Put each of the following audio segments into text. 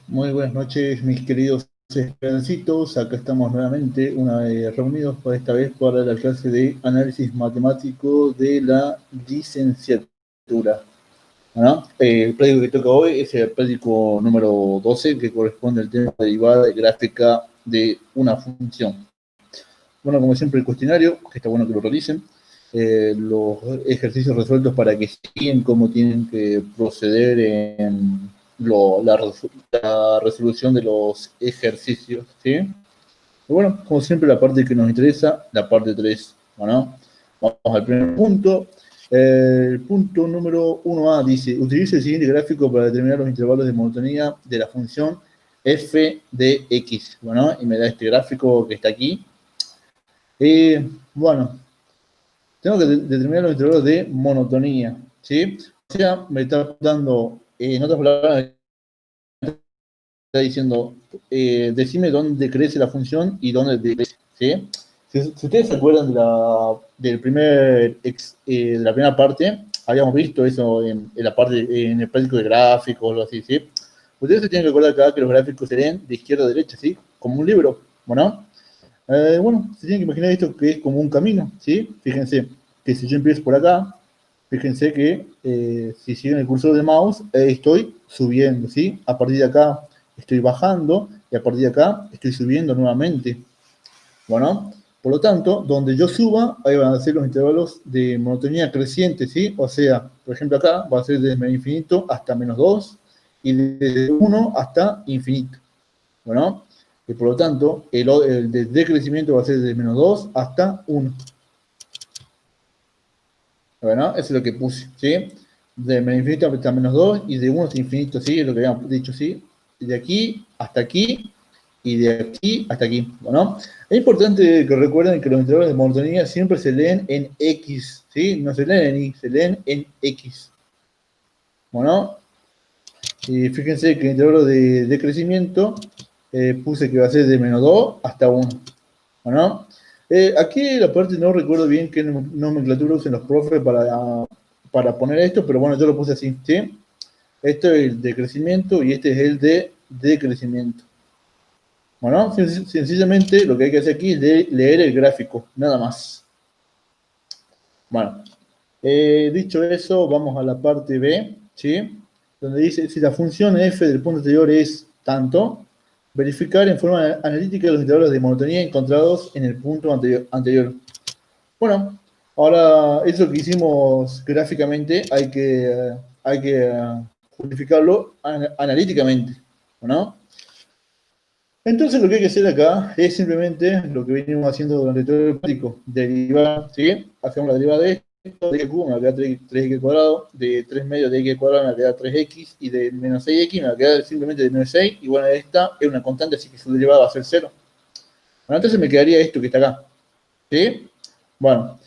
Muy buenas noches, mis queridos esperancitos. Acá estamos nuevamente, una vez reunidos por esta vez para la clase de análisis matemático de la licenciatura. ¿No? El práctico que toca hoy es el práctico número 12, que corresponde al tema de derivada gráfica de una función. Bueno, como siempre, el cuestionario, que está bueno que lo realicen. Los ejercicios resueltos para que siguen cómo tienen que proceder en la resolución de los ejercicios, ¿sí? Y bueno, como siempre, la parte que nos interesa, la parte 3. Bueno, vamos al primer punto. El punto número 1A dice, utilice el siguiente gráfico para determinar los intervalos de monotonía de la función f de x. Bueno, y me da este gráfico que está aquí. Bueno, tengo que determinar los intervalos de monotonía, ¿sí? O sea, me está dando, en otras palabras, está diciendo, decime dónde crece la función y dónde decrece, ¿sí? Si ustedes se acuerdan del de la primera parte, habíamos visto eso en la parte, en el práctico de gráficos o algo así, ¿sí? Ustedes se tienen que acordar acá que los gráficos se leen de izquierda a derecha, ¿sí? Como un libro, ¿bueno? Bueno, se tienen que imaginar esto que es como un camino, ¿sí? Fíjense que si yo empiezo por acá, fíjense que si siguen el cursor de mouse, estoy subiendo, ¿sí? A partir de acá estoy bajando y a partir de acá estoy subiendo nuevamente. Bueno, por lo tanto, donde yo suba, ahí van a ser los intervalos de monotonía creciente, ¿sí? O sea, por ejemplo acá va a ser desde menos infinito hasta menos 2 y desde 1 hasta infinito. Bueno, y por lo tanto, el de decrecimiento va a ser de menos 2 hasta 1. Bueno, eso es lo que puse, ¿sí? De menos infinito hasta menos 2 y de 1 hasta infinito, ¿sí? Es lo que habíamos dicho, ¿sí? De aquí hasta aquí y de aquí hasta aquí. Bueno, es importante que recuerden que los intervalos de monotonía siempre se leen en X, ¿sí? No se leen en Y, se leen en X. Bueno, y fíjense que el intervalo de decrecimiento puse que va a ser de menos 2 hasta 1. Bueno, aquí la parte no recuerdo bien qué nomenclatura usan los profes para poner esto, pero bueno, yo lo puse así, ¿sí? Este es el de crecimiento y este es el de decrecimiento. Bueno, sencillamente lo que hay que hacer aquí es leer el gráfico, nada más. Bueno, dicho eso, vamos a la parte B, ¿sí? Donde dice, si la función f del punto anterior es tanto, verificar en forma analítica los intervalos de monotonía encontrados en el punto anterior. Bueno, ahora eso que hicimos gráficamente hay que justificarlo analíticamente, ¿no? Entonces lo que hay que hacer acá es simplemente lo que venimos haciendo durante todo el práctico, derivar, ¿sí? Hacemos la derivada de esto, de x cubo me va a quedar 3x cuadrado, de 3 medios de x cuadrado me va a quedar 3x, y de menos 6x me va a quedar simplemente de menos 6, y bueno, esta es una constante, así que su derivada va a ser 0. Bueno, entonces me quedaría esto que está acá, ¿sí? Bueno,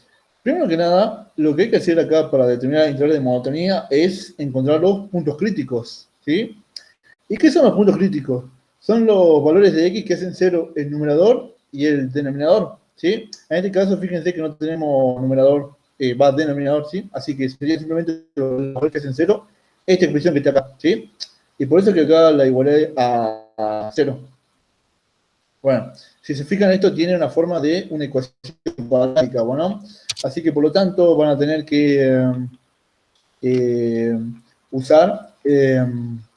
primero que nada, lo que hay que hacer acá para determinar el intervalo de monotonía es encontrar los puntos críticos, ¿sí? ¿Y qué son los puntos críticos? Son los valores de x que hacen 0 el numerador y el denominador, ¿sí? En este caso, fíjense que no tenemos numerador, va denominador, ¿sí? Así que sería simplemente los valores que hacen 0, esta expresión que está acá, ¿sí? Y por eso que acá la igualdad a 0. Bueno, si se fijan, esto tiene una forma de una ecuación cuadrática, ¿bueno? Así que por lo tanto van a tener que eh, usar,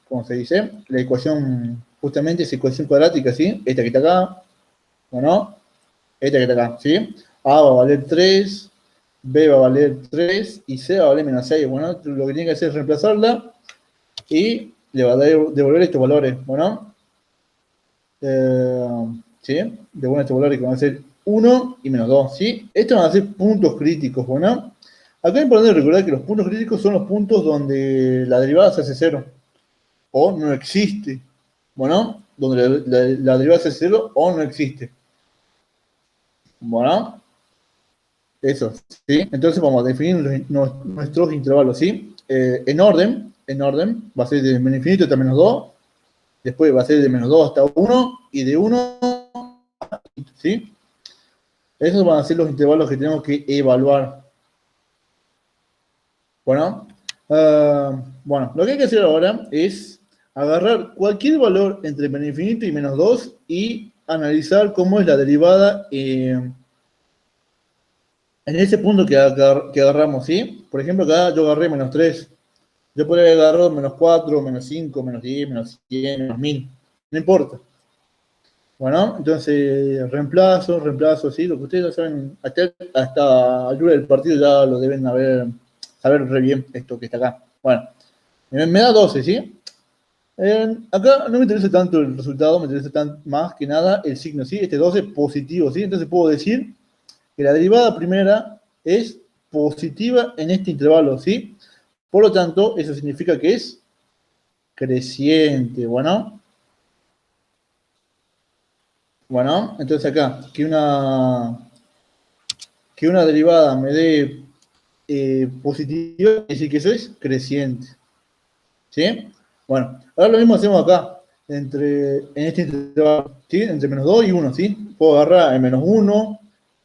¿cómo se dice? La ecuación, justamente esa ecuación cuadrática, ¿sí? Esta que está acá, ¿bueno? Esta que está acá, ¿sí? A va a valer 3, B va a valer 3 y C va a valer menos 6. Bueno, lo que tiene que hacer es reemplazarla y le va a devolver estos valores, ¿bueno? ¿Sí? Devuelven estos valores que van a ser 1 y menos 2, ¿sí? Estos van a ser puntos críticos, ¿bueno? Acá es importante recordar que los puntos críticos son los puntos donde la derivada se hace 0 o no existe, ¿bueno? Donde la derivada se hace 0 o no existe. Bueno, eso, ¿sí? Entonces vamos a definir nuestros intervalos, ¿sí? En orden, va a ser de menos infinito hasta menos 2, después va a ser de menos 2 hasta 1 y de 1 hasta infinito, ¿sí? Esos van a ser los intervalos que tenemos que evaluar. Bueno, bueno, lo que hay que hacer ahora es agarrar cualquier valor entre menos infinito y menos 2 y analizar cómo es la derivada en ese punto que agarramos, ¿sí? Por ejemplo, acá yo agarré menos 3. Yo podría haber agarrado menos 4, menos 5, menos 10, menos 100, menos 1000. No importa. Bueno, entonces reemplazo, sí, lo que ustedes ya saben, hasta altura del partido ya lo deben saber re bien esto que está acá. Bueno, me da 12, ¿sí? Acá no me interesa tanto el resultado, me interesa más que nada el signo, ¿sí? Este 12 positivo, ¿sí? Entonces puedo decir que la derivada primera es positiva en este intervalo, ¿sí? Por lo tanto, eso significa que es creciente, ¿bueno? Bueno, entonces acá, que una derivada me dé positiva, es decir que eso es creciente. ¿Sí? Bueno, ahora lo mismo hacemos acá, en este intervalo, ¿sí? Entre menos 2 y 1, ¿sí? Puedo agarrar el menos 1,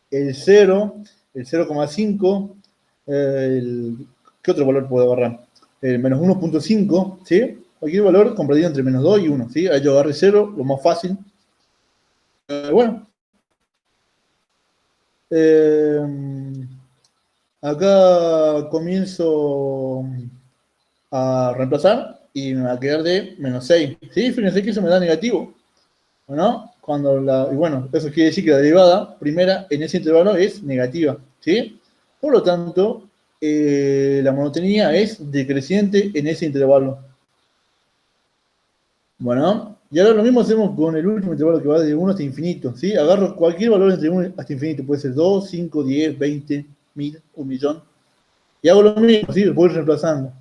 el 0, el 0,5, ¿qué otro valor puedo agarrar? El menos 1,5, ¿sí? Cualquier valor comprendido entre menos 2 y 1, ¿sí? Ahí yo agarré 0, lo más fácil. Bueno, eh, acá comienzo a reemplazar y me va a quedar de menos 6. ¿Sí? Fíjense que eso me da negativo. ¿No? Y bueno, eso quiere decir que la derivada primera en ese intervalo es negativa. ¿Sí? Por lo tanto, la monotonía es decreciente en ese intervalo. Bueno, y ahora lo mismo hacemos con el último intervalo que va de 1 hasta infinito. ¿Sí? Agarro cualquier valor entre 1 hasta infinito. Puede ser 2, 5, 10, 20, 1000, 1.000.000. Y hago lo mismo, ¿sí? Voy reemplazando.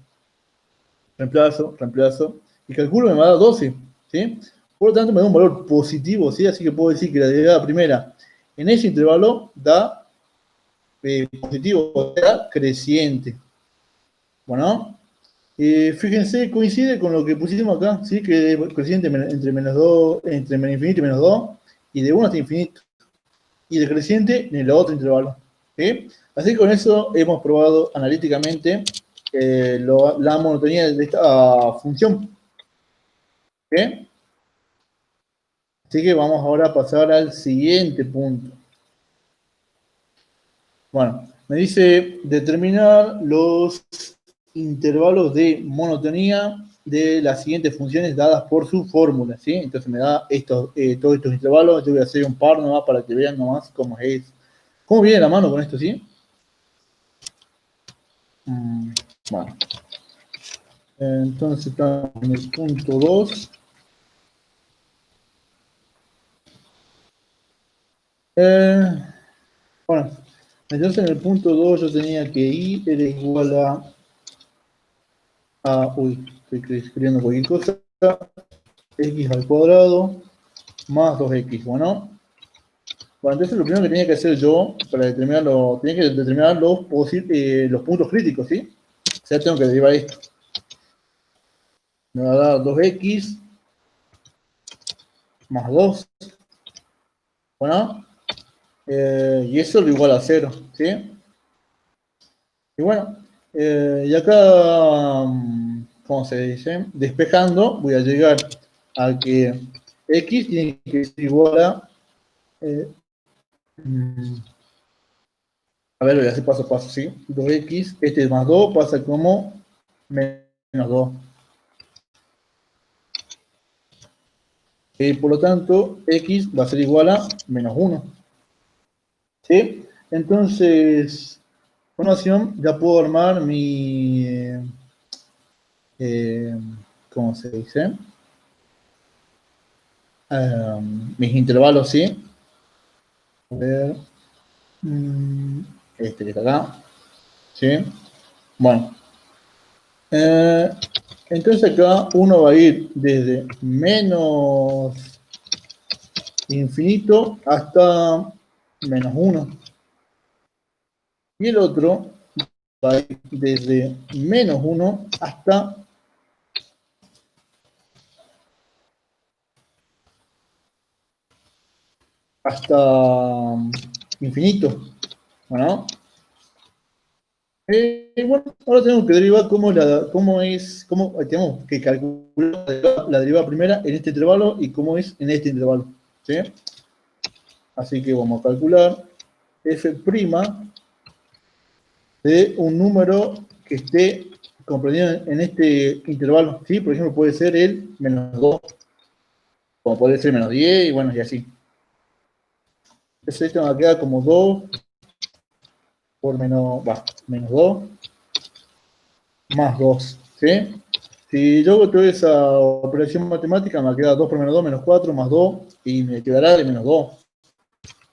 Reemplazo, y calculo me va a dar 12, ¿sí? Por lo tanto me da un valor positivo, ¿sí? Así que puedo decir que la derivada primera en ese intervalo da positivo, o sea, creciente. Bueno, fíjense, coincide con lo que pusimos acá, ¿sí? Que es creciente entre menos 2, entre menos infinito y menos 2, y de 1 hasta infinito, y decreciente en el otro intervalo, ¿sí? Así que con eso hemos probado analíticamente la monotonía de esta función. ¿Sí? Así que vamos ahora a pasar al siguiente punto. Bueno, me dice determinar los intervalos de monotonía de las siguientes funciones dadas por su fórmula, ¿sí? Entonces me da todos estos intervalos. Yo voy a hacer un par nomás para que vean nomás cómo viene la mano con esto, ¿sí? Bueno, entonces estamos en el punto 2. Bueno, entonces en el punto 2 yo tenía que I era igual estoy escribiendo cualquier cosa, x al cuadrado más 2x, bueno. Bueno, entonces lo primero que tenía que hacer yo para determinarlo, tenía que determinar los puntos críticos, ¿sí? O sea, tengo que derivar esto. Me va a dar 2x más 2, bueno, y eso lo igual a 0, ¿sí? Y bueno, y acá, ¿cómo se dice? Despejando, voy a llegar a que x tiene que ser igual a, a ver, lo voy a hacer paso a paso, ¿sí? 2x, este más 2 pasa como menos 2. Y por lo tanto, x va a ser igual a menos 1. ¿Sí? Entonces, con una opción ya puedo armar eh, ¿cómo se dice? Mis intervalos, ¿sí? A ver, este que está acá, ¿sí? Bueno, eh, entonces acá uno va a ir desde menos infinito hasta menos 1. Y el otro va a ir desde menos 1 hasta infinito. Bueno, Bueno, ahora tenemos que derivar tenemos que calcular la derivada primera en este intervalo y cómo es en este intervalo. ¿Sí? Así que vamos a calcular f' de un número que esté comprendido en este intervalo. ¿Sí? Por ejemplo, puede ser el -2, como puede ser -10, y bueno, y así. Entonces esto me va a quedar como 2 por -2 más 2. ¿Sí? Si yo hago toda esa operación matemática, me queda 2 por -2, -4, más 2, y me quedará de -2.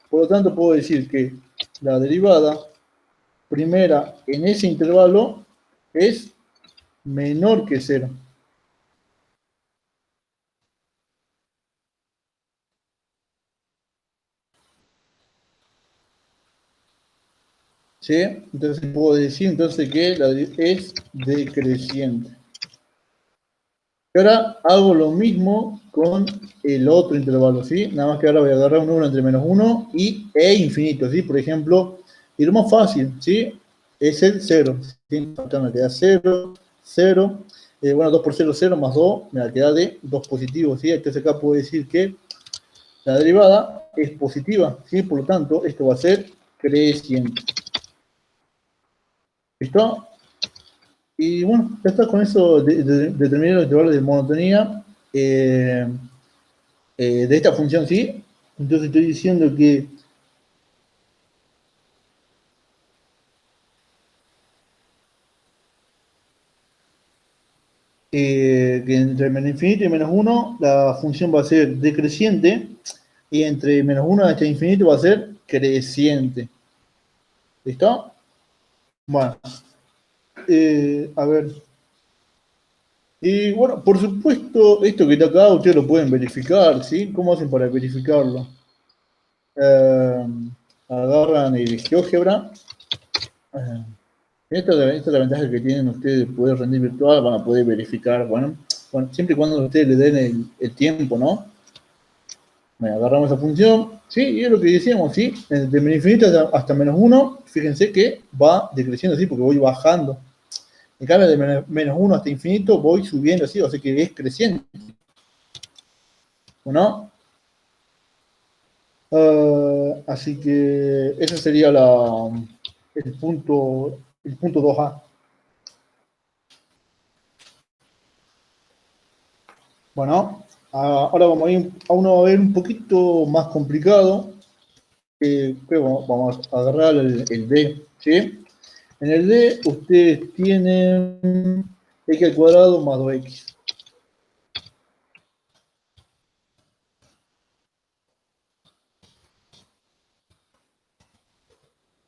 Por lo tanto, puedo decir que la derivada primera en ese intervalo es menor que 0. ¿Sí? Entonces puedo decir entonces que es decreciente. Y ahora hago lo mismo con el otro intervalo, ¿sí? Nada más que ahora voy a agarrar un número entre -1 e infinito, ¿sí? Por ejemplo, y lo más fácil, ¿sí? Es el 0, ¿sí? Acá me queda 0, 0. Bueno, 2 por 0, 0 más 2, me queda de 2 positivo, ¿sí? Entonces acá puedo decir que la derivada es positiva, ¿sí? Por lo tanto, esto va a ser creciente. ¿Listo? Y bueno, ya está, con eso determiné los intervalos de monotonía de esta función, ¿sí? Entonces estoy diciendo que entre menos infinito y -1 la función va a ser decreciente, y entre -1 hasta infinito va a ser creciente. ¿Listo? Bueno, a ver. Y bueno, por supuesto, esto que está acá ustedes lo pueden verificar, ¿sí? ¿Cómo hacen para verificarlo? Eh, Agarran el GeoGebra. Esta es la ventaja que tienen ustedes de poder rendir virtual, van a poder verificar, bueno, siempre y cuando ustedes le den el tiempo, ¿no? Bueno, agarramos esa función, ¿sí? Y es lo que decíamos, ¿sí? De menos infinito hasta -1, fíjense que va decreciendo, ¿sí? Porque voy bajando. En cambio, de -1 hasta infinito voy subiendo, ¿sí? O sea que es creciendo, ¿no? Así que ese sería el punto 2A. Bueno, ahora vamos a ir a uno a ver un poquito más complicado. Vamos a agarrar el D, ¿sí? En el D ustedes tienen x al cuadrado más 2x.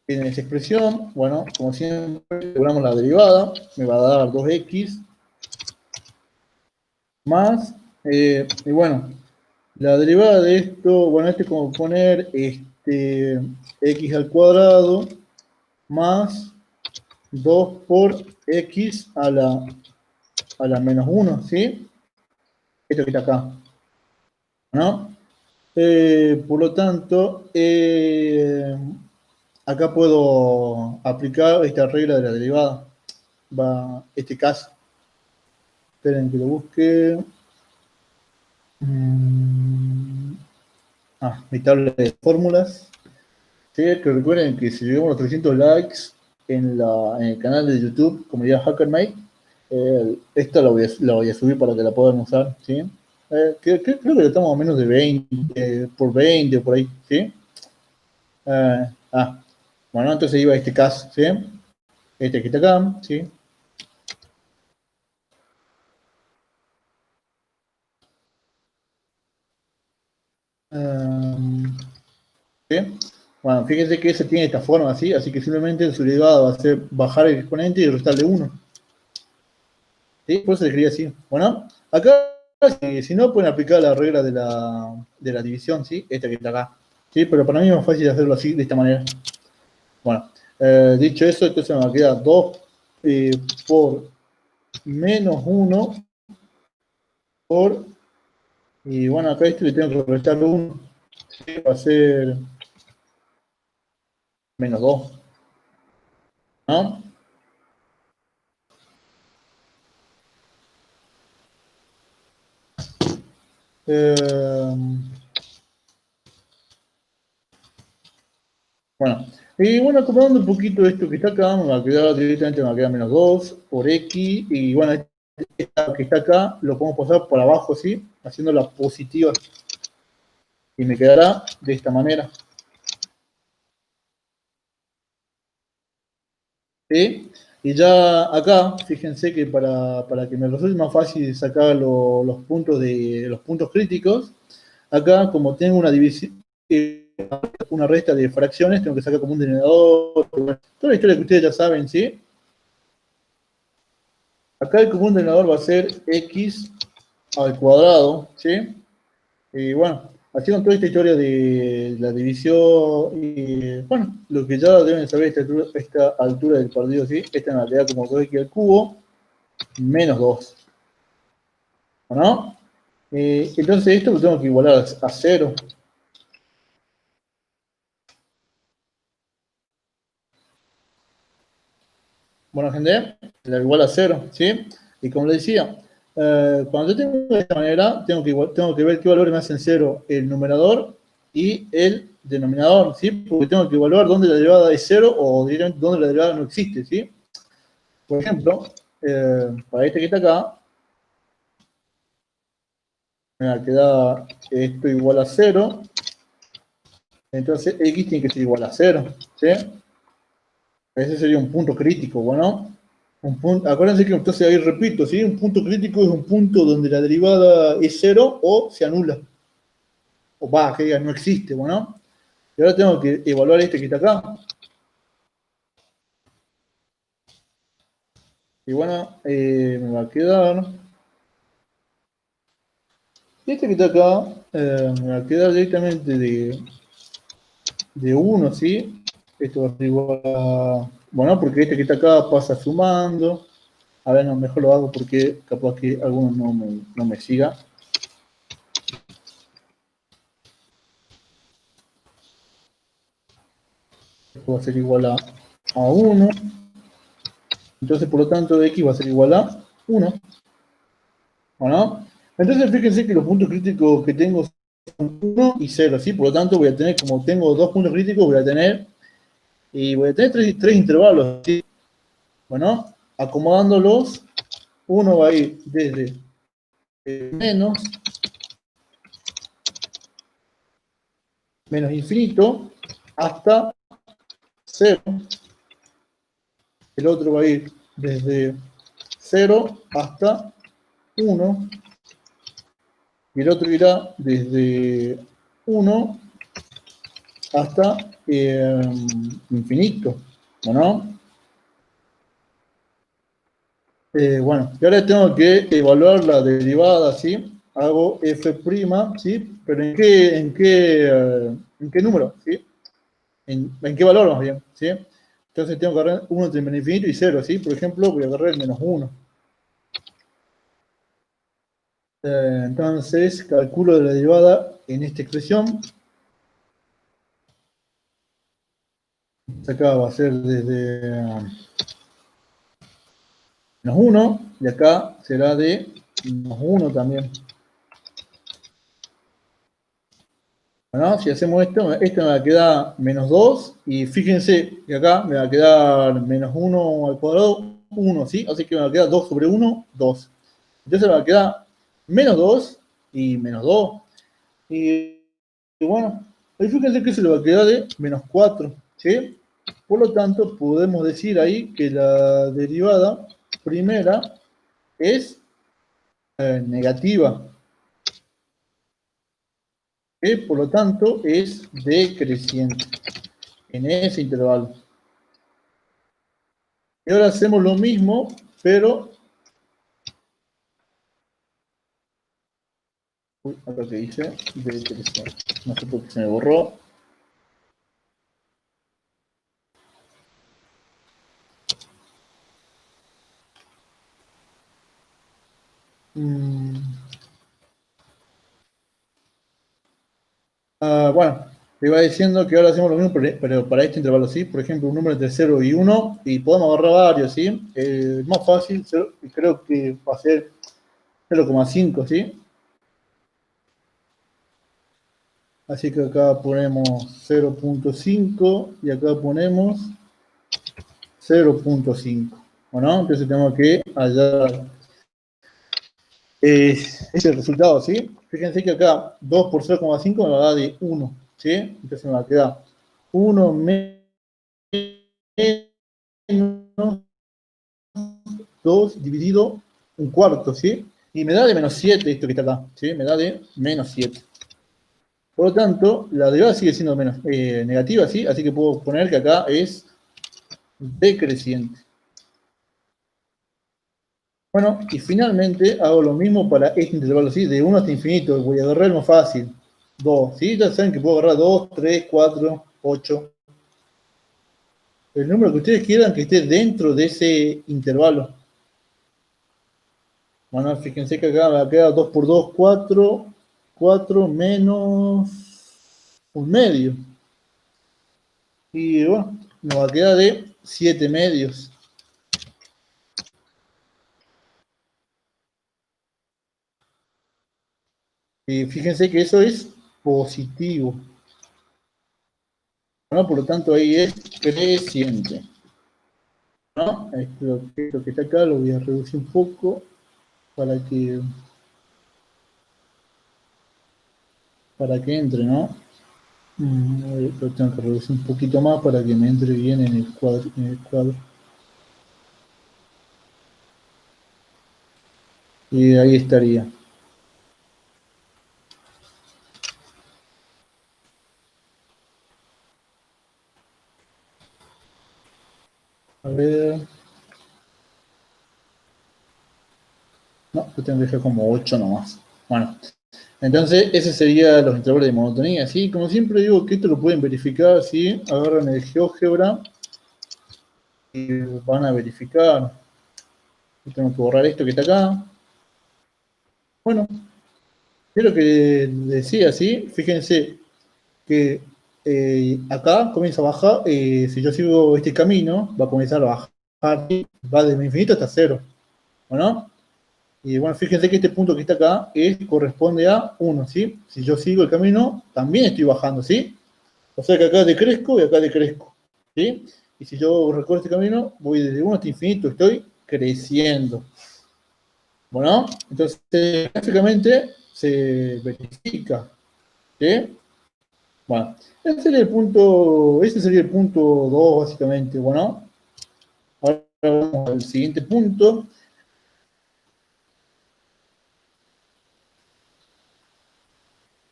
Tienen esa expresión, bueno, como siempre, logramos la derivada, me va a dar 2x más, y bueno, la derivada de esto, bueno, este es como poner x al cuadrado más 2 por x a la -1, ¿sí? Esto que está acá, ¿no? Por lo tanto, acá puedo aplicar esta regla de la derivada. Va este caso. Esperen que lo busque. Mi tabla de fórmulas. Sí, que recuerden que si llegamos a los 300 likes en el canal de YouTube, Comunidad HackerMate, esta la voy a subir para que la puedan usar, ¿sí? Creo que lo estamos a menos de 20, por 20, por ahí, ¿sí? Eh, ah, bueno, entonces iba a este caso, ¿sí? Este que está acá, ¿sí? ¿Sí? Bueno, fíjense que ese tiene esta forma, ¿sí? Así que simplemente su derivada va a ser bajar el exponente y restarle 1. ¿Sí? Por eso se escribe así. Bueno, acá, si no, pueden aplicar la regla de la división, ¿sí? Esta que está acá. ¿Sí? Pero para mí es más fácil hacerlo así, de esta manera. Bueno, dicho eso, entonces me queda 2 por -1 por, y bueno, acá esto le tengo que restar 1, ¿sí? Va a ser -2, ¿no? Bueno, y bueno, acomodando un poquito esto que está acá, me va a quedar directamente, me va a quedar menos 2 por X, y bueno, esta que está acá lo podemos pasar por abajo, ¿sí? Haciéndola positiva, y me quedará de esta manera. ¿Sí? Y ya acá, fíjense que para que me resulte más fácil sacar los puntos los puntos críticos, acá como tengo una división, una resta de fracciones, tengo que sacar como un denominador, toda la historia que ustedes ya saben, ¿sí? Acá el común denominador va a ser x al cuadrado, ¿sí? Y bueno, haciendo toda esta historia de la división, y bueno, lo que ya deben saber esta altura del partido, ¿sí? Esta en realidad como 2x al cubo, menos 2, ¿no? Entonces esto lo tengo que igualar a 0. Bueno, gente, la igual a 0, ¿sí? Y como les decía, cuando yo tengo de esta manera, tengo que ver qué valores me hacen 0 el numerador y el denominador, ¿sí? Porque tengo que evaluar dónde la derivada es 0 o dónde la derivada no existe, ¿sí? Por ejemplo, para este que está acá, me va a quedar esto igual a 0, entonces x tiene que ser igual a 0, ¿sí? Ese sería un punto crítico, bueno. Acuérdense que entonces ahí repito, ¿sí? Un punto crítico es un punto donde la derivada es 0 o se anula. O va, que diga, no existe, bueno. Y ahora tengo que evaluar este que está acá. Y bueno, me va a quedar. Este que está acá, me va a quedar directamente de 1, ¿sí? Esto va a ser igual a. Bueno, porque este que está acá pasa sumando. A ver, no, mejor lo hago porque capaz que alguno no me siga. Esto va a ser igual a 1. Entonces, por lo tanto, x va a ser igual a 1. ¿No? Entonces, fíjense que los puntos críticos que tengo son 1 y 0, ¿sí? Por lo tanto, voy a tener, como tengo dos puntos críticos, voy a tener tres intervalos, ¿sí? Bueno, acomodándolos, uno va a ir desde menos infinito hasta 0. El otro va a ir desde 0 hasta 1. Y el otro irá desde 1 hasta infinito, ¿no? Bueno, y ahora tengo que evaluar la derivada, ¿sí? Hago f', ¿sí? Pero ¿en qué número? ¿Sí? ¿En qué valor más bien? ¿Sí? Entonces tengo que agarrar 1 entre menos infinito y 0, ¿sí? Por ejemplo, voy a agarrar el menos 1. Entonces, calculo la derivada en esta expresión. Acá va a ser desde menos 1, y acá será de menos 1 también. Bueno, si hacemos esto me va a quedar menos 2, y fíjense que acá me va a quedar menos 1 al cuadrado, 1, ¿sí? Así que me va a quedar 2 sobre 1, 2. Entonces me va a quedar menos 2 y menos 2. Y bueno, ahí fíjense que se le va a quedar de menos 4, ¿sí? Por lo tanto, podemos decir ahí que la derivada primera es negativa, que por lo tanto es decreciente en ese intervalo. Y ahora hacemos lo mismo, pero. Uy, acá que dice decreciente. No sé por qué se me borró. Bueno, te iba diciendo que ahora hacemos lo mismo, pero para este intervalo, ¿sí? Por ejemplo, un número entre 0 y 1, y podemos agarrar varios, ¿sí? Más fácil, creo que va a ser 0,5, ¿sí? Así que acá ponemos 0.5 y acá ponemos 0.5. ¿No? Entonces tenemos que hallar ese resultado, ¿sí? Fíjense que acá 2 por 0,5 me va a dar de 1, ¿sí? Entonces me va a quedar 1 menos 2 dividido un cuarto, ¿sí? Y me da de menos 7 esto que está acá, ¿sí? Me da de menos 7. Por lo tanto, la derivada sigue siendo menos, negativa, ¿sí? Así que puedo poner que acá es decreciente. Bueno, y finalmente hago lo mismo para este intervalo, ¿sí? De 1 hasta infinito, voy a agarrar más fácil. 2, ¿sí? Ya saben que puedo agarrar 2, 3, 4, 8. El número que ustedes quieran que esté dentro de ese intervalo. Bueno, fíjense que acá me queda 2 por 2, 4. 4 menos un medio. Y bueno, nos va a quedar de 7 medios. Y fíjense que eso es positivo. Bueno, por lo tanto ahí es creciente. ¿No? Esto que está acá lo voy a reducir un poco para que entre, ¿no? Lo tengo que reducir un poquito más para que me entre bien en el cuadro. Y ahí estaría. A ver. No, lo tengo que dejar como 8 nomás. Bueno, entonces ese sería los intervalos de monotonía. ¿Sí? Como siempre digo que esto lo pueden verificar, ¿sí? Agarran el GeoGebra y van a verificar. Yo tengo que borrar esto que está acá. Bueno, es lo que decía, ¿sí? Fíjense que acá comienza a bajar, si yo sigo este camino, va a comenzar a bajar, va desde infinito hasta cero, ¿no? Y bueno, fíjense que este punto que está acá corresponde a 1, ¿sí? Si yo sigo el camino, también estoy bajando, ¿sí? O sea que acá decrezco y acá decrezco, ¿sí? Y si yo recorro este camino, voy desde 1 hasta infinito, estoy creciendo. Bueno, entonces gráficamente se verifica, ¿sí? Bueno, ese sería el punto 2 básicamente. Bueno, ahora vamos al siguiente punto.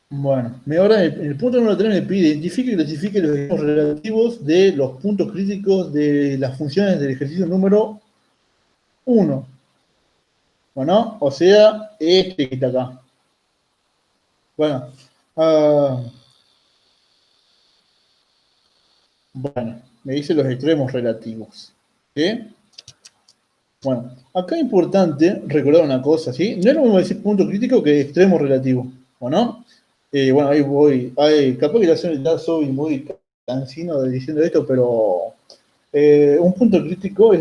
Bueno, ahora en el punto número 3 me pide identifique y clasifique los ejemplos relativos de los puntos críticos de las funciones del ejercicio número 1. Bueno, o sea, este que está acá. Bueno, ah, bueno, me dice los extremos relativos. ¿Sí? Bueno, acá es importante recordar una cosa, ¿sí? No es lo mismo decir punto crítico que extremo relativo, ¿o no? Bueno, ahí voy. Capaz que ya soy muy cansino diciendo esto, pero un punto crítico eh,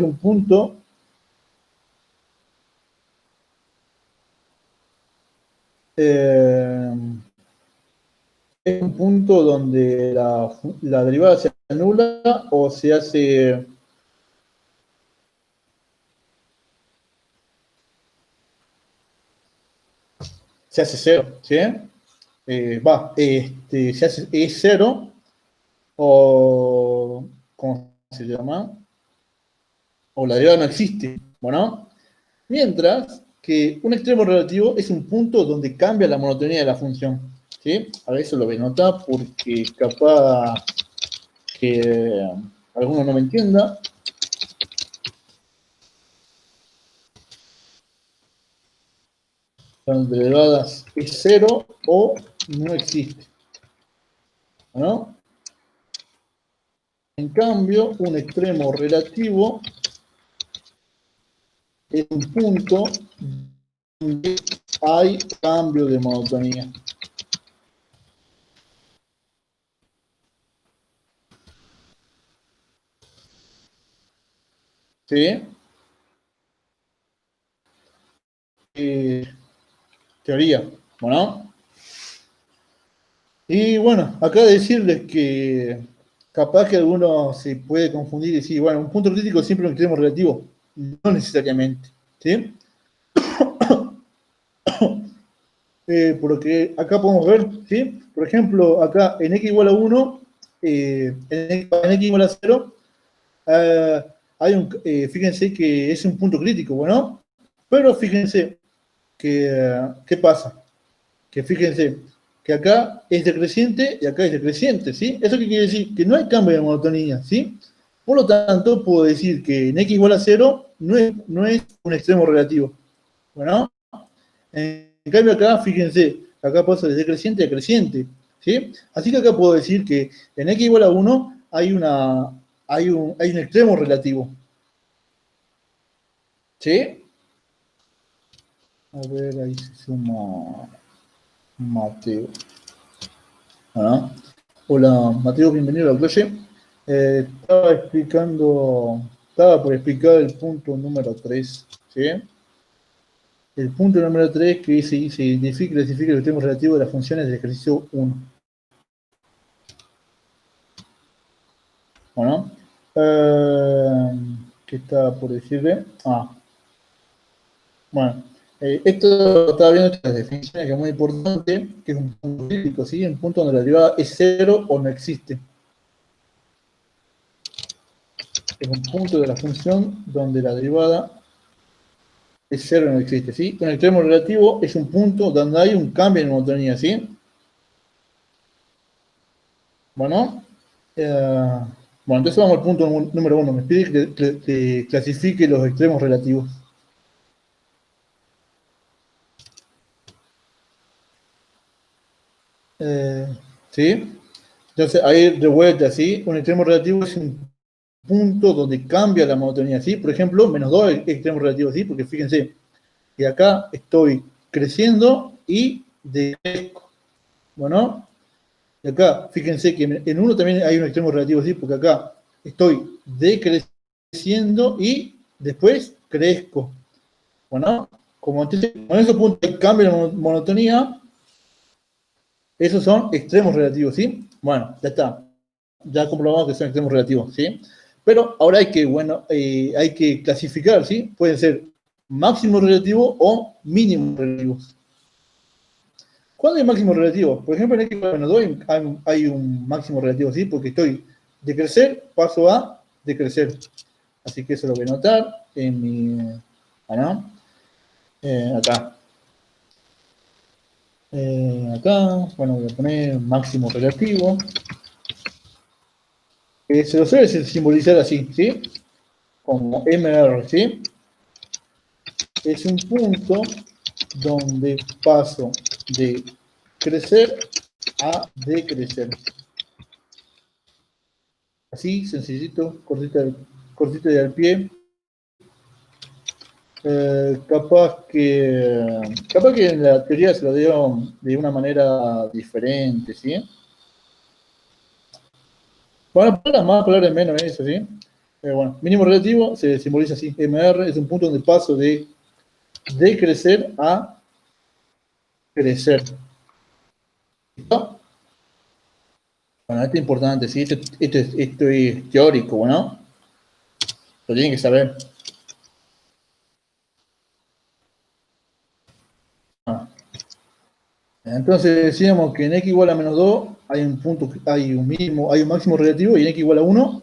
es un punto donde la derivada se anula o se hace cero, ¿sí? Es cero o, ¿cómo se llama? O la derivada no existe, bueno. Mientras que un extremo relativo es un punto donde cambia la monotonía de la función, ¿sí? A ver, eso lo voy a notar porque capaz que alguno no me entienda. Las derivadas es cero o no existe, ¿no? En cambio, un extremo relativo es un punto donde hay cambio de monotonía. ¿Sí? Eh, Teoría, ¿bueno? Y bueno, acá decirles que capaz que alguno se puede confundir y decir, bueno, un punto crítico es siempre un extremo relativo. No necesariamente, ¿sí? Por lo que acá podemos ver, ¿sí? Por ejemplo, acá en x igual a 1, en x igual a 0, fíjense que es un punto crítico, bueno, pero fíjense que, ¿qué pasa? Que fíjense que acá es decreciente y acá es decreciente, ¿sí? ¿Eso qué quiere decir? Que no hay cambio de monotonía, ¿sí? Por lo tanto, puedo decir que en x igual a 0 no es un extremo relativo, bueno. En cambio acá, fíjense, acá pasa de decreciente a creciente, ¿sí? Así que acá puedo decir que en x igual a 1 hay un extremo relativo, ¿sí? A ver, ahí se suma Mateo. ¿Ah? Hola, Mateo, bienvenido a la clase. Estaba por explicar el punto número 3, ¿sí? El punto número 3 que se identifica y clasifica el extremo relativo de las funciones del ejercicio 1. Bueno, ¿qué estaba por decirle? Bueno, esto estaba viendo estas definiciones que es muy importante, que es un punto crítico, ¿sí? Un punto donde la derivada es cero o no existe. Es un punto de la función donde la derivada es cero o no existe, ¿sí? Un extremo relativo es un punto donde hay un cambio en monotonía, ¿sí? Bueno, bueno, entonces vamos al punto número 1. Me pide que clasifique los extremos relativos. Eh, ¿Sí? Entonces, ahí de vuelta, ¿sí? Un extremo relativo es un punto donde cambia la monotonía, ¿sí? Por ejemplo, -2 es extremo relativo, ¿sí? Porque fíjense que acá estoy creciendo y decrezco. Bueno, y acá, fíjense que en uno también hay un extremo relativo, ¿sí? Porque acá estoy decreciendo y después crezco. Bueno, como entonces, con esos puntos de cambio de monotonía, esos son extremos relativos, ¿sí? Bueno, ya está. Ya comprobamos que son extremos relativos, ¿sí? Pero ahora hay que clasificar, ¿sí? Pueden ser máximo relativo o mínimo relativo. ¿Cuándo hay máximo relativo? Por ejemplo, en x igual a menos 2 hay un máximo relativo, ¿sí? Porque estoy de crecer, paso a decrecer. Así que eso lo voy a anotar en mi... ¿no? Acá. Acá, bueno, voy a poner máximo relativo. Se lo suele simbolizar así, ¿sí? Como MR, ¿sí? Es un punto donde paso de crecer a decrecer. Así, sencillito, cortito de al pie. Capaz que en la teoría se lo dieron de una manera diferente, ¿sí? Bueno, palabras más, palabras menos, eso, ¿sí? Bueno, mínimo relativo se simboliza así. MR es un punto donde paso de decrecer a crecer. ¿Listo? Bueno, esto es importante, ¿sí? Esto es teórico, bueno, lo tienen que saber. Ah. Entonces decíamos que en x igual a -2 hay un punto, hay un máximo relativo y en x igual a 1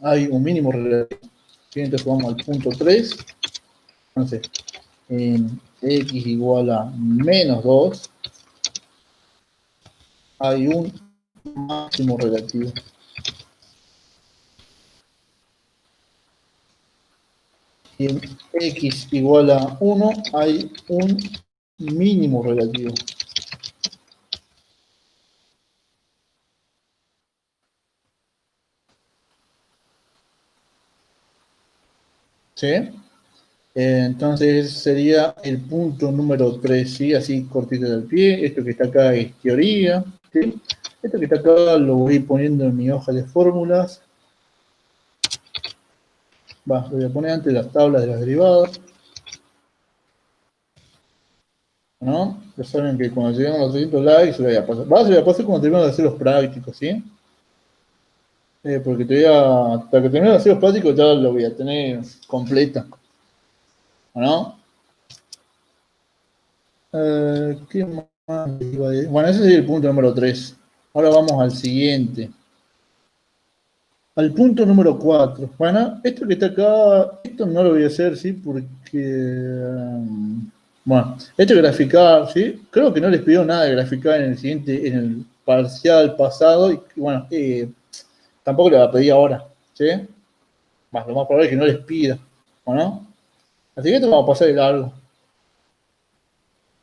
hay un mínimo relativo. ¿Sí? Entonces vamos al punto 3. Entonces, en x igual a -2 hay un máximo relativo. Y en x igual a 1 hay un mínimo relativo. ¿Sí? Entonces sería el punto número 3, ¿sí? Así cortito del pie. Esto que está acá es teoría, ¿sí? Esto que está acá lo voy poniendo en mi hoja de fórmulas. Lo voy a poner antes las tablas de las derivadas, ¿no? Ya saben que cuando lleguen a los 300 likes, se lo voy a pasar. Se lo voy a pasar cuando termino de hacer los prácticos, ¿sí? Porque para que termine de hacer los prácticos ya lo voy a tener completa. ¿O no? ¿Qué más iba a decir? Bueno, ese sería el punto número 3. Ahora vamos al siguiente. Al punto número 4. Bueno, esto que está acá, esto no lo voy a hacer, ¿sí? Porque, bueno, esto de graficar, ¿sí? Creo que no les pidió nada de graficar en el siguiente, en el parcial pasado, y bueno, tampoco le va a pedir ahora, ¿sí? Más lo más probable es que no les pida, ¿o no? Así que esto vamos a pasar de largo.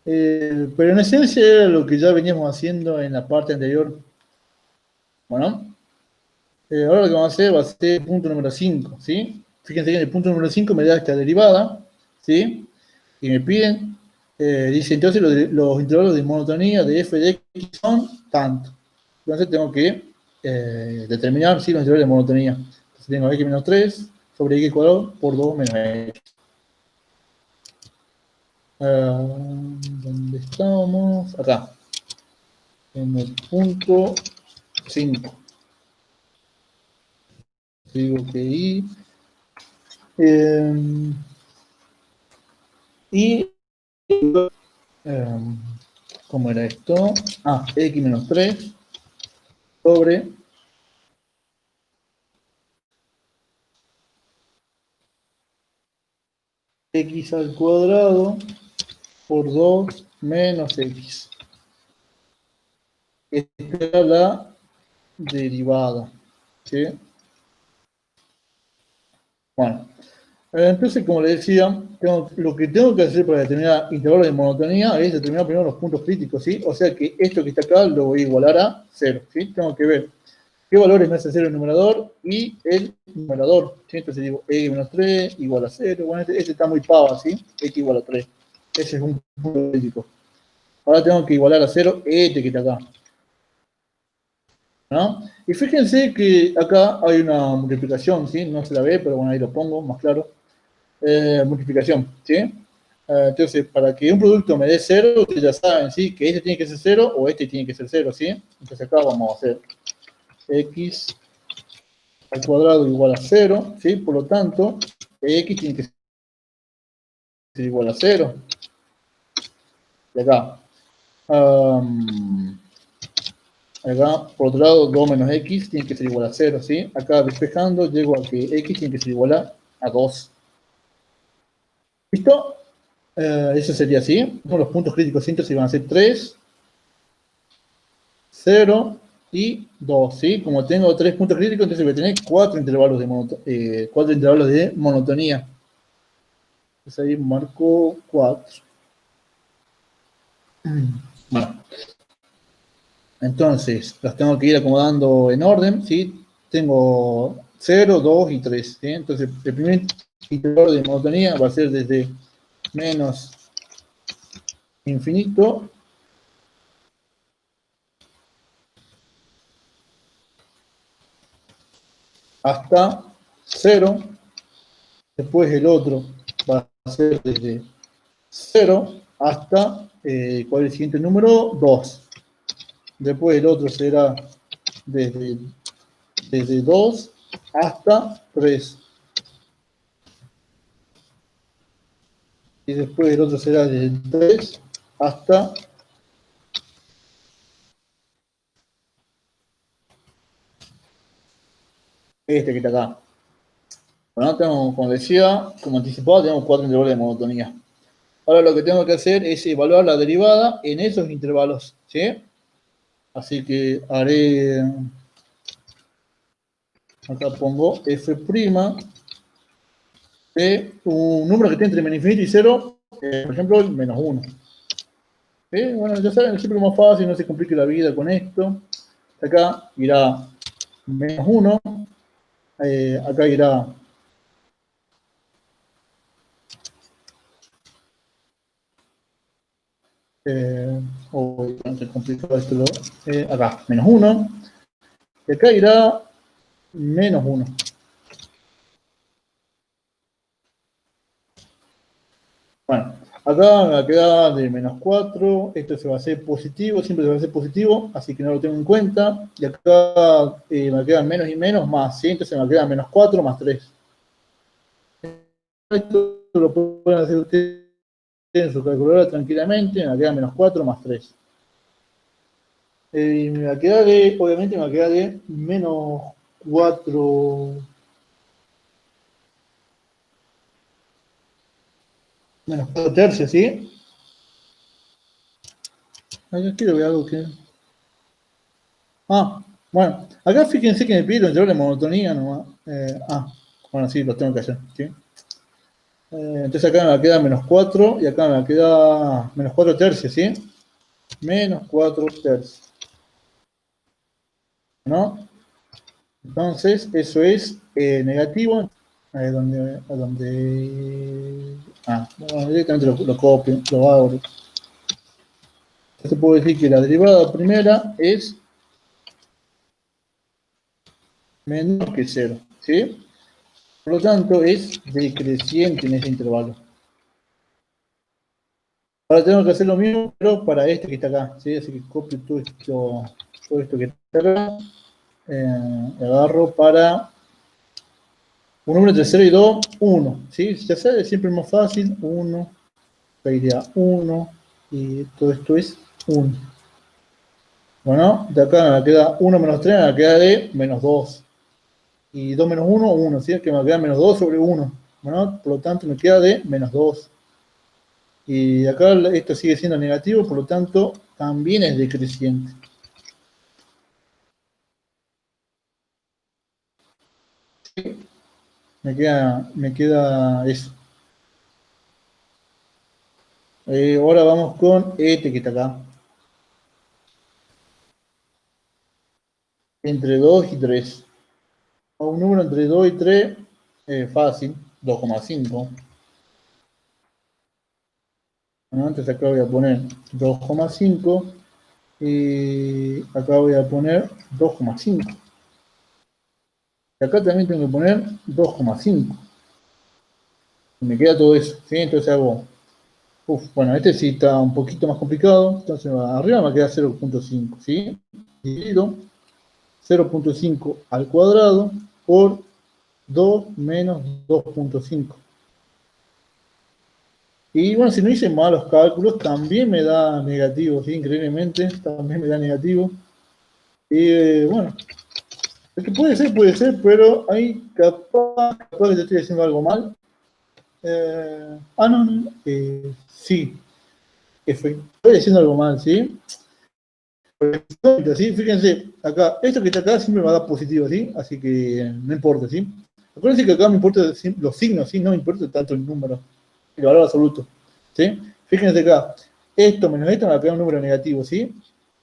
Pero en esencia era lo que ya veníamos haciendo en la parte anterior, ¿bueno? Ahora lo que vamos a hacer va a ser el punto número 5, ¿sí? Fíjense que en el punto número 5 me da esta derivada, ¿sí? Y me piden, dice entonces los intervalos de monotonía de f de x son tanto. Entonces tengo que determinar si los intervalos de monotonía. Entonces tengo x menos 3 sobre x cuadrado por 2 menos x. ¿Dónde estamos? Acá. En el punto 5. Digo que y. Y ¿cómo era esto? X menos 3 sobre x al cuadrado por 2 menos x. Esta es la derivada, ¿sí? Bueno, entonces, como les decía, lo que tengo que hacer para determinar intervalos de monotonía es determinar primero los puntos críticos, ¿sí? O sea que esto que está acá lo voy a igualar a 0, ¿sí? Tengo que ver qué valores me hace 0 el numerador y el numerador, ¿sí? Entonces digo, x menos 3 igual a 0, bueno, este está muy pava, ¿sí? X igual a 3. Ese es un punto crítico. Ahora tengo que igualar a 0 este que está acá, ¿no? Y fíjense que acá hay una multiplicación, ¿sí? No se la ve, pero bueno, ahí lo pongo más claro. Multiplicación, ¿sí? Entonces, para que un producto me dé 0, ustedes ya saben, ¿sí? Que este tiene que ser 0 o este tiene que ser 0, ¿sí? Entonces acá vamos a hacer x al cuadrado igual a 0, ¿sí? Por lo tanto, x tiene que ser igual a 0. Y acá, acá, por otro lado, 2 menos x tiene que ser igual a 0, ¿sí? Acá despejando, llego a que x tiene que ser igual a 2. ¿Listo? Eso sería así. Son los puntos críticos síntesis van a ser 3, 0 y 2, ¿sí? Como tengo 3 puntos críticos, entonces voy a tener 4 intervalos de monotonía. Entonces ahí marco 4. Bueno, entonces las tengo que ir acomodando en orden, ¿sí? Tengo 0, 2 y 3, ¿sí? Entonces el primer intervalo de monotonía va a ser desde menos infinito hasta 0. Después el otro va a ser desde 0 hasta, ¿cuál es el siguiente número? 2. Después el otro será desde 2 hasta 3. Y después el otro será desde 3 hasta este que está acá. Bueno, tenemos, como decía, como anticipado, tenemos 4 intervalos de monotonía. Ahora lo que tengo que hacer es evaluar la derivada en esos intervalos, ¿sí? Así que haré, acá pongo f' de un número que esté entre menos infinito y 0, por ejemplo, el menos 1. ¿Sí? Bueno, ya saben, siempre más fácil, no se complique la vida con esto. Acá irá menos 1, acá irá se complicó esto, acá, menos 1, y acá irá menos 1. Bueno, Acá me va a quedar de menos 4, esto se va a hacer positivo, siempre se va a hacer positivo, así que no lo tengo en cuenta. Y acá me quedan menos y menos más, ¿sí? Entonces me queda menos 4 más 3. Esto lo pueden hacer ustedes en su calculadora tranquilamente, me queda menos 4 más 3. Y me va a quedar de, obviamente me va a quedar de menos 4, menos 4 tercios, ¿sí? Acá quiero ver algo que... Ah, bueno, acá fíjense que me pide el intervalo de monotonía nomás. Bueno, sí, lo tengo que hacer, ¿sí? Entonces acá me queda menos 4 y acá me queda menos 4 tercios, ¿sí? Menos 4 tercios, ¿no? Entonces, eso es negativo. Bueno, directamente lo copio, lo abro. Entonces puedo decir que la derivada primera es menor que 0, ¿sí? Por lo tanto, es decreciente en ese intervalo. Ahora tengo que hacer lo mismo, pero para este que está acá, ¿sí? Así que copio todo esto que está acá, agarro para un número entre 0 y 2, 1, ¿sí? Ya sabes, siempre es más fácil, 1, iría 1, y todo esto es 1. Bueno, de acá me queda 1 menos 3, me queda de menos 2. Y 2 menos 1, 1, ¿sí? Que me queda menos 2 sobre 1. Bueno, por lo tanto me queda de menos 2. Y acá esto sigue siendo negativo, por lo tanto también es decreciente. Me queda eso. Ahora vamos con este que está acá. Entre 2 y 3. Un número entre 2 y 3, fácil, 2,5. Bueno, entonces acá voy a poner 2,5 y acá voy a poner 2,5. Y acá también tengo que poner 2,5. Y me queda todo eso, ¿sí? Entonces hago, bueno, este sí está un poquito más complicado, entonces arriba me queda 0,5, ¿sí? Dividido 0,5 al cuadrado por 2 menos 2,5. Y bueno, si no hice malos cálculos, también me da negativo, ¿sí? Increíblemente, también me da negativo. Y bueno, es que puede ser, pero ahí capaz que te estoy haciendo algo mal. No, sí, estoy haciendo algo mal, ¿sí? ¿Sí? Fíjense, acá, esto que está acá siempre me va a dar positivo, ¿sí? Así que no importa, ¿sí? Acuérdense que acá me importan los signos, ¿sí? No me importa tanto el número, el valor absoluto, ¿sí? Fíjense acá, esto menos esto me va a quedar un número negativo, ¿sí?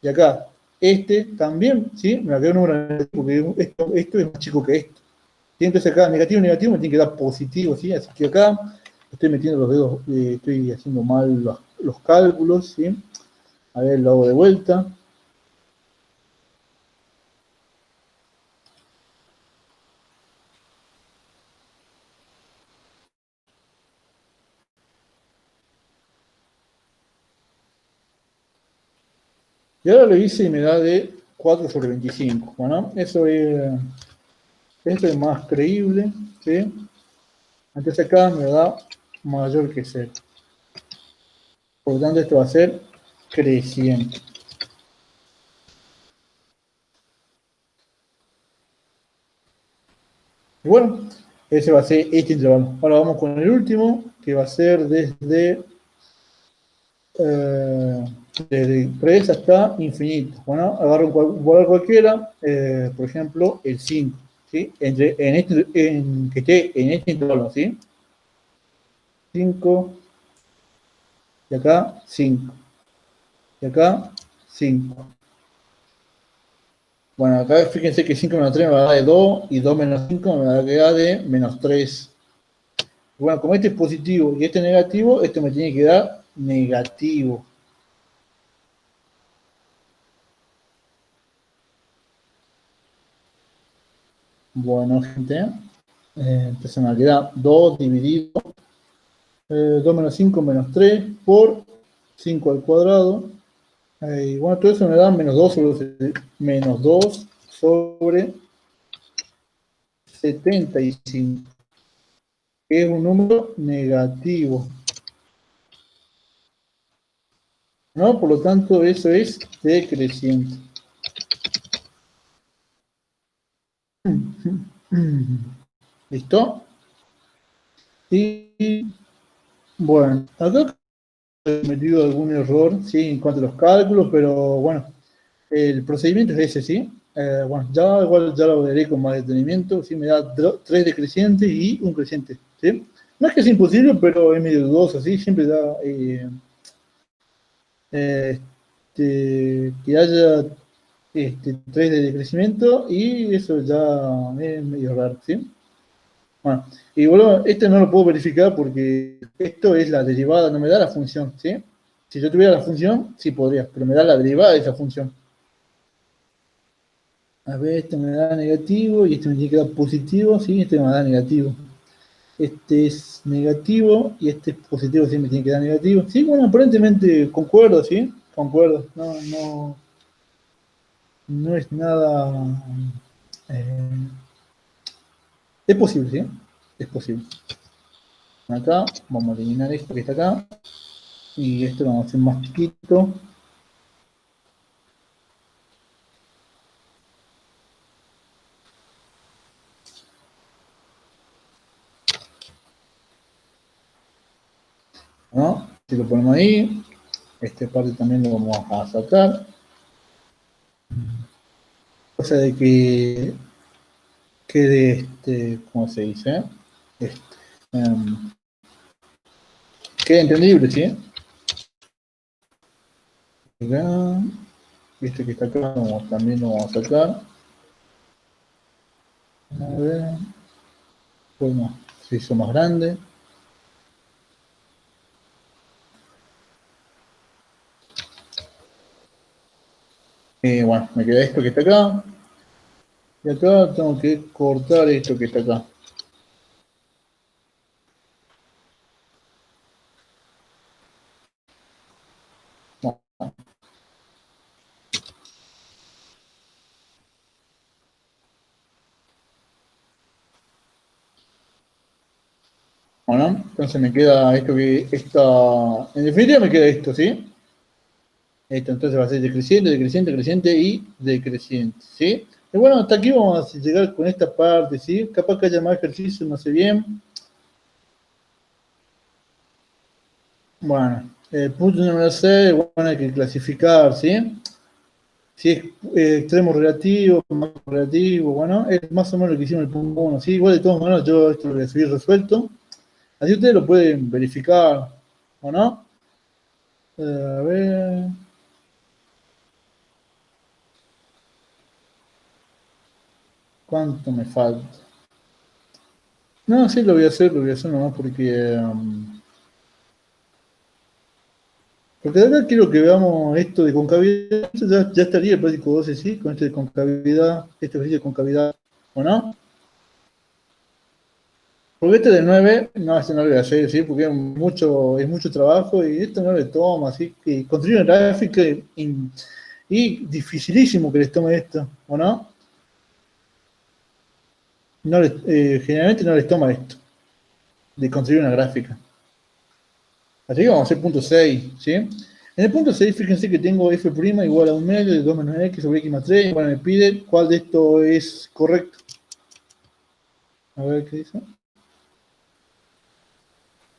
Y acá, este también, ¿sí? Me va a quedar un número negativo, porque esto es más chico que esto. ¿Sí? Entonces acá, negativo, negativo, me tiene que dar positivo, ¿sí? Así que acá estoy metiendo los dedos, estoy haciendo mal los cálculos, ¿sí? A ver, lo hago de vuelta. Y ahora lo hice y me da de 4 sobre 25. Bueno, esto es más creíble, ¿sí? Entonces acá me da mayor que 0. Por lo tanto, esto va a ser creciente. Y bueno, ese va a ser este intervalo. Ahora vamos con el último, que va a ser eh, desde 3 hasta infinito. Bueno, agarro un valor cualquiera, por ejemplo, el 5, ¿sí? Que esté en este intervalo, ¿sí? 5, y acá 5, y acá 5. Bueno, acá fíjense que 5 menos 3 me va a dar de 2, y 2 menos 5 me va a quedar de menos 3. Bueno, como este es positivo y este es negativo, esto me tiene que dar negativo. Bueno, gente, entonces me queda 2 dividido 2 menos 5 menos 3 por 5 al cuadrado. Y bueno, todo eso me da menos 2 sobre 75, que es un número negativo, ¿no? Por lo tanto, eso es decreciente. ¿Listo? Y bueno, acá he cometido algún error, sí, en cuanto a los cálculos, pero bueno, el procedimiento es ese, ¿sí? Bueno, ya igual ya lo veré con más detenimiento, sí, me da 3 decrecientes y un creciente, ¿sí? No es que es imposible, pero es medio dudoso, ¿sí? Siempre da que haya 3 de decrecimiento y eso ya es medio raro, ¿sí? Bueno, y bueno, este no lo puedo verificar porque esto es la derivada, no me da la función, ¿sí? Si yo tuviera la función, sí podría, pero me da la derivada de esa función. A ver, este me da negativo y este me tiene que dar positivo, ¿sí? Este me da negativo. Este es negativo y este es positivo, sí me tiene que dar negativo. Sí, bueno, aparentemente concuerdo, ¿sí? Concuerdo. No es nada... eh, es posible, ¿sí? Es posible. Acá vamos a eliminar esto que está acá. Y esto lo vamos a hacer más chiquito. ¿No? Si lo ponemos ahí, esta parte también lo vamos a sacar. Cosa de que quede, ¿cómo se dice? Este, um, quede entendible, ¿sí? Acá, este que está acá también lo vamos a sacar. A ver, bueno, se hizo más grande. Bueno, me queda esto que está acá. Y acá tengo que cortar esto que está acá. Bueno, entonces me queda esto que está. En definitiva me queda esto, ¿sí? Esto entonces va a ser decreciente, decreciente, creciente y decreciente, ¿sí? Y bueno, hasta aquí vamos a llegar con esta parte, ¿sí? Capaz que haya más ejercicio, no sé bien. Bueno, el punto número 6, bueno, hay que clasificar, ¿sí? Si es extremo relativo, máximo relativo, bueno, es más o menos lo que hicimos en el punto 1, ¿sí? Igual de todos modos yo esto lo voy a subir resuelto. Así ustedes lo pueden verificar, ¿o no? A ver... ¿Cuánto me falta? No, sí, lo voy a hacer nomás porque de verdad quiero que veamos esto de concavidad. Esto ya estaría el práctico 12, ¿sí? Con este de concavidad, este ejercicio de concavidad, ¿o no? Porque este de 9, no, este no lo voy a hacer, ¿sí? Porque es mucho trabajo y esto no le toma, así que construir una gráfica y dificilísimo que les tome esto, ¿o no? No generalmente no les toma esto, de construir una gráfica. Así que vamos a hacer punto 6, ¿sí? En el punto 6, fíjense que tengo f' igual a un medio de 2 menos x sobre x más 3. Bueno, me pide cuál de esto es correcto. A ver qué dice.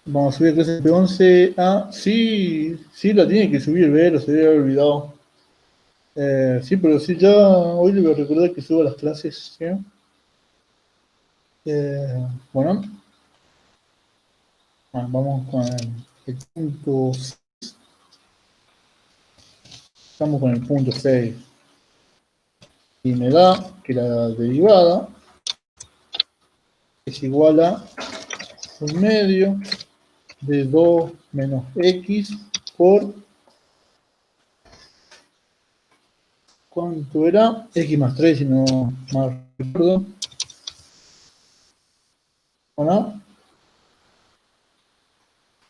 Vamos a subir clase P11 a... Sí, sí, la tiene que subir, lo se debe haber olvidado. Sí, pero sí, ya hoy le voy a recordar que suba las clases, ¿sí? Bueno, vamos con el punto... Estamos con el punto 6. Y me da que la derivada es igual a un medio de 2 menos x por, ¿cuánto era? X más 3, si no mal recuerdo. ¿O no?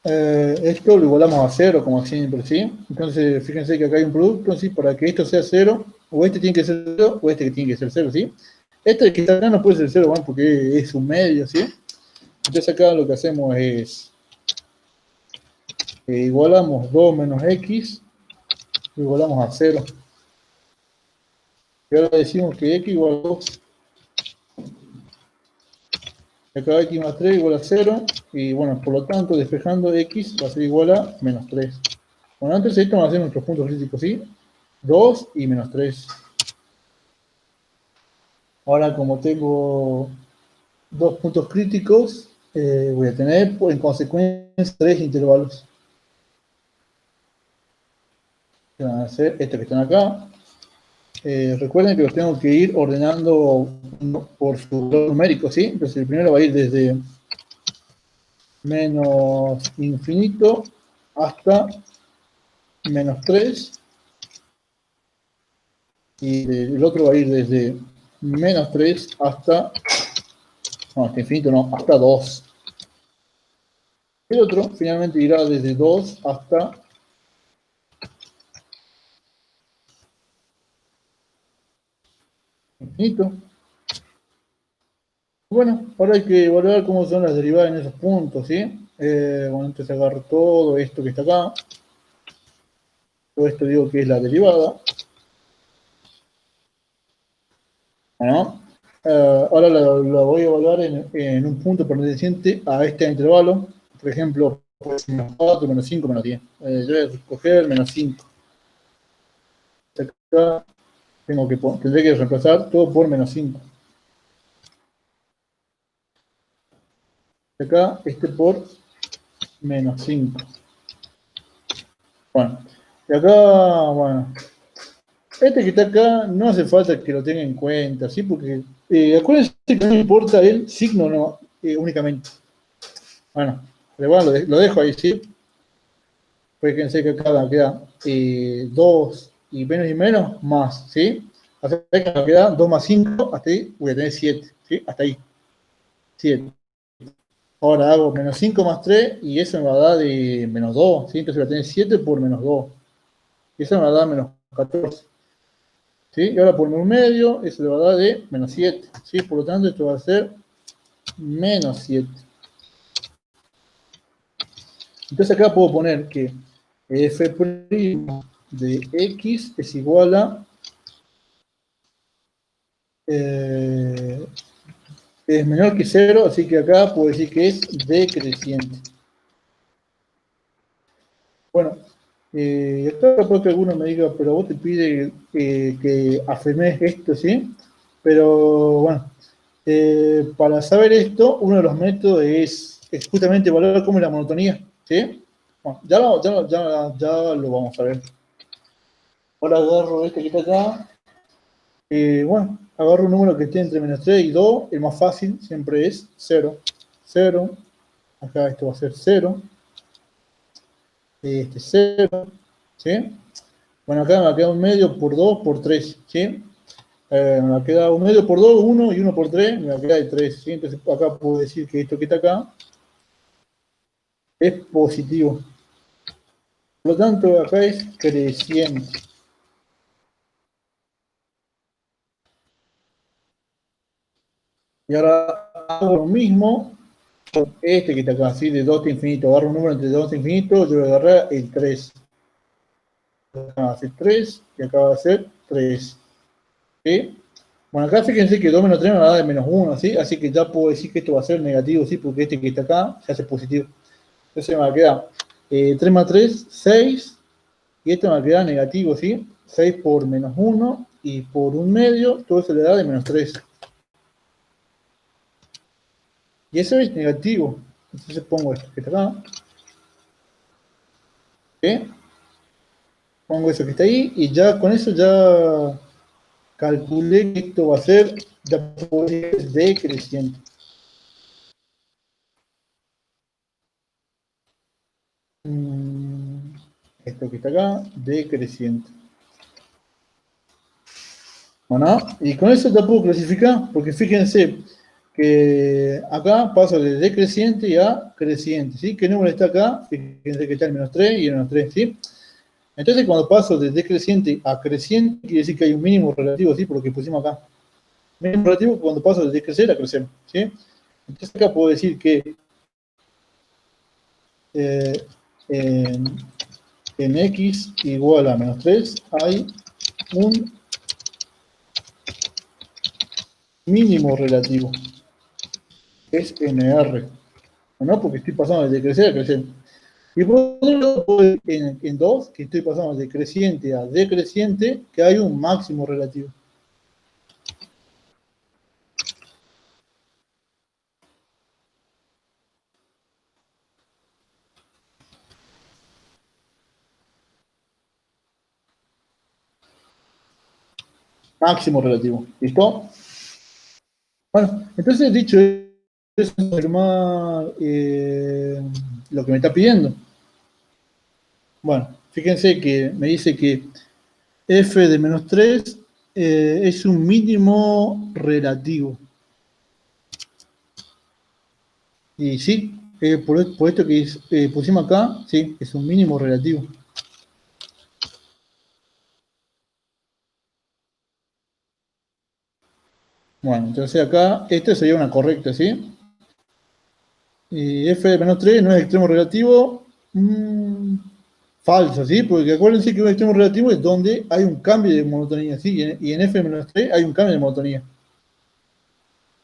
Esto lo igualamos a 0, como siempre, ¿sí? Entonces, fíjense que acá hay un producto, ¿sí? Para que esto sea 0, o este tiene que ser 0, o este que tiene que ser 0, ¿sí? Este que está acá no puede ser 0, bueno, porque es un medio, ¿sí? Entonces acá lo que hacemos es, igualamos 2 menos x, lo igualamos a 0. Y ahora decimos que x igual a 2. Acá x más 3 igual a 0, y bueno, por lo tanto, despejando x va a ser igual a menos 3. Bueno, antes esto van a ser nuestros puntos críticos, ¿sí? 2 y menos 3. Ahora, como tengo dos puntos críticos, voy a tener en consecuencia 3 intervalos. Que van a ser estos que están acá. Recuerden que los tengo que ir ordenando por su valor numérico, ¿sí? Entonces el primero va a ir desde menos infinito hasta menos 3. Y el otro va a ir desde menos 3 hasta, no, hasta infinito no, hasta 2. El otro finalmente irá desde 2 hasta infinito. Bueno, ahora hay que evaluar cómo son las derivadas en esos puntos, ¿sí? Bueno, entonces agarro todo esto que está acá. Todo esto digo que es la derivada. Bueno, ahora la voy a evaluar en un punto perteneciente a este intervalo. Por ejemplo, pues menos 4, menos 5, menos 10. Yo voy a escoger menos 5. Acá tendré que reemplazar todo por menos 5. Acá este por menos 5. Bueno, y acá, bueno, este que está acá no hace falta que lo tenga en cuenta, ¿sí? Porque acuérdense que no importa el signo no, únicamente. Bueno, pero bueno, lo dejo ahí, ¿sí? Fíjense que acá queda 2 y menos más, ¿sí? Hasta que me queda 2 más 5, hasta ahí voy a tener 7, ¿sí? Hasta ahí, 7. Ahora hago menos 5 más 3 y eso me va a dar de menos 2, ¿sí? Entonces voy a tener 7 por menos 2. Y eso me va a dar menos 14. ¿Sí? Y ahora por un medio, eso le va a dar de menos 7. ¿Sí? Por lo tanto, esto va a ser menos 7. Entonces acá puedo poner que f' de x es igual a es menor que 0, así que acá puedo decir que es decreciente. Bueno, acá puede que alguno me diga, pero vos te pide que afirmes esto, ¿sí? Pero bueno, para saber esto, uno de los métodos es justamente evaluar cómo es la monotonía, ¿sí? Bueno, ya lo vamos a ver. Ahora agarro este que está acá. Bueno, agarro un número que esté entre menos 3 y 2. El más fácil siempre es 0. 0. Acá esto va a ser 0. Este 0. ¿Sí? Bueno, acá me va a quedar un medio por 2 por 3. ¿Sí? Me va a quedar un medio por 2, 1 y 1 por 3. Me va a quedar de 3. ¿Sí? Entonces acá puedo decir que esto que está acá es positivo. Por lo tanto, acá es creciente. Y ahora hago lo mismo con este que está acá, ¿sí? De 2 hasta infinito. Agarro un número entre 2 hasta infinito, yo voy a agarrar el 3. Acá va a ser 3 y acá va a ser 3. ¿Sí? Bueno, acá fíjense que 2 menos 3 me va a dar de menos 1, ¿sí? Así que ya puedo decir que esto va a ser negativo, ¿sí? Porque este que está acá se hace positivo. Entonces me va a quedar 3 más 3, 6. Y esto me va a quedar negativo, ¿sí? 6 por menos 1 y por un medio, todo eso le da de menos 3. Y eso es negativo. Entonces pongo esto que está acá. ¿Sí? Pongo eso que está ahí y ya con eso ya calculé que esto va a ser, ya puedo decir, decreciente. Esto que está acá, decreciente. Bueno, y con eso ya puedo clasificar, porque fíjense que acá paso de decreciente a creciente, ¿sí? ¿Qué número está acá? Fíjense que está el menos 3 y el menos 3, ¿sí? Entonces, cuando paso de decreciente a creciente, quiere decir que hay un mínimo relativo, ¿sí? Por lo que pusimos acá. Mínimo relativo cuando paso de decrecer a crecer, ¿sí? Entonces, acá puedo decir que en x igual a menos 3 hay un mínimo relativo, que es NR, ¿no? Porque estoy pasando de decrecer a crecer. Y por otro lado, en 2, que estoy pasando de creciente a decreciente, que hay un máximo relativo. Máximo relativo. ¿Listo? Bueno, entonces dicho eso, confirmar lo que me está pidiendo. Bueno, fíjense que me dice que f de menos 3 es un mínimo relativo. Y sí, por esto que pusimos acá, sí, es un mínimo relativo. Bueno, entonces acá, esto sería una correcta, ¿sí? Y f de menos 3 no es extremo relativo. Falso, ¿sí? Porque acuérdense que un extremo relativo es donde hay un cambio de monotonía, ¿sí? Y en f de menos 3 hay un cambio de monotonía.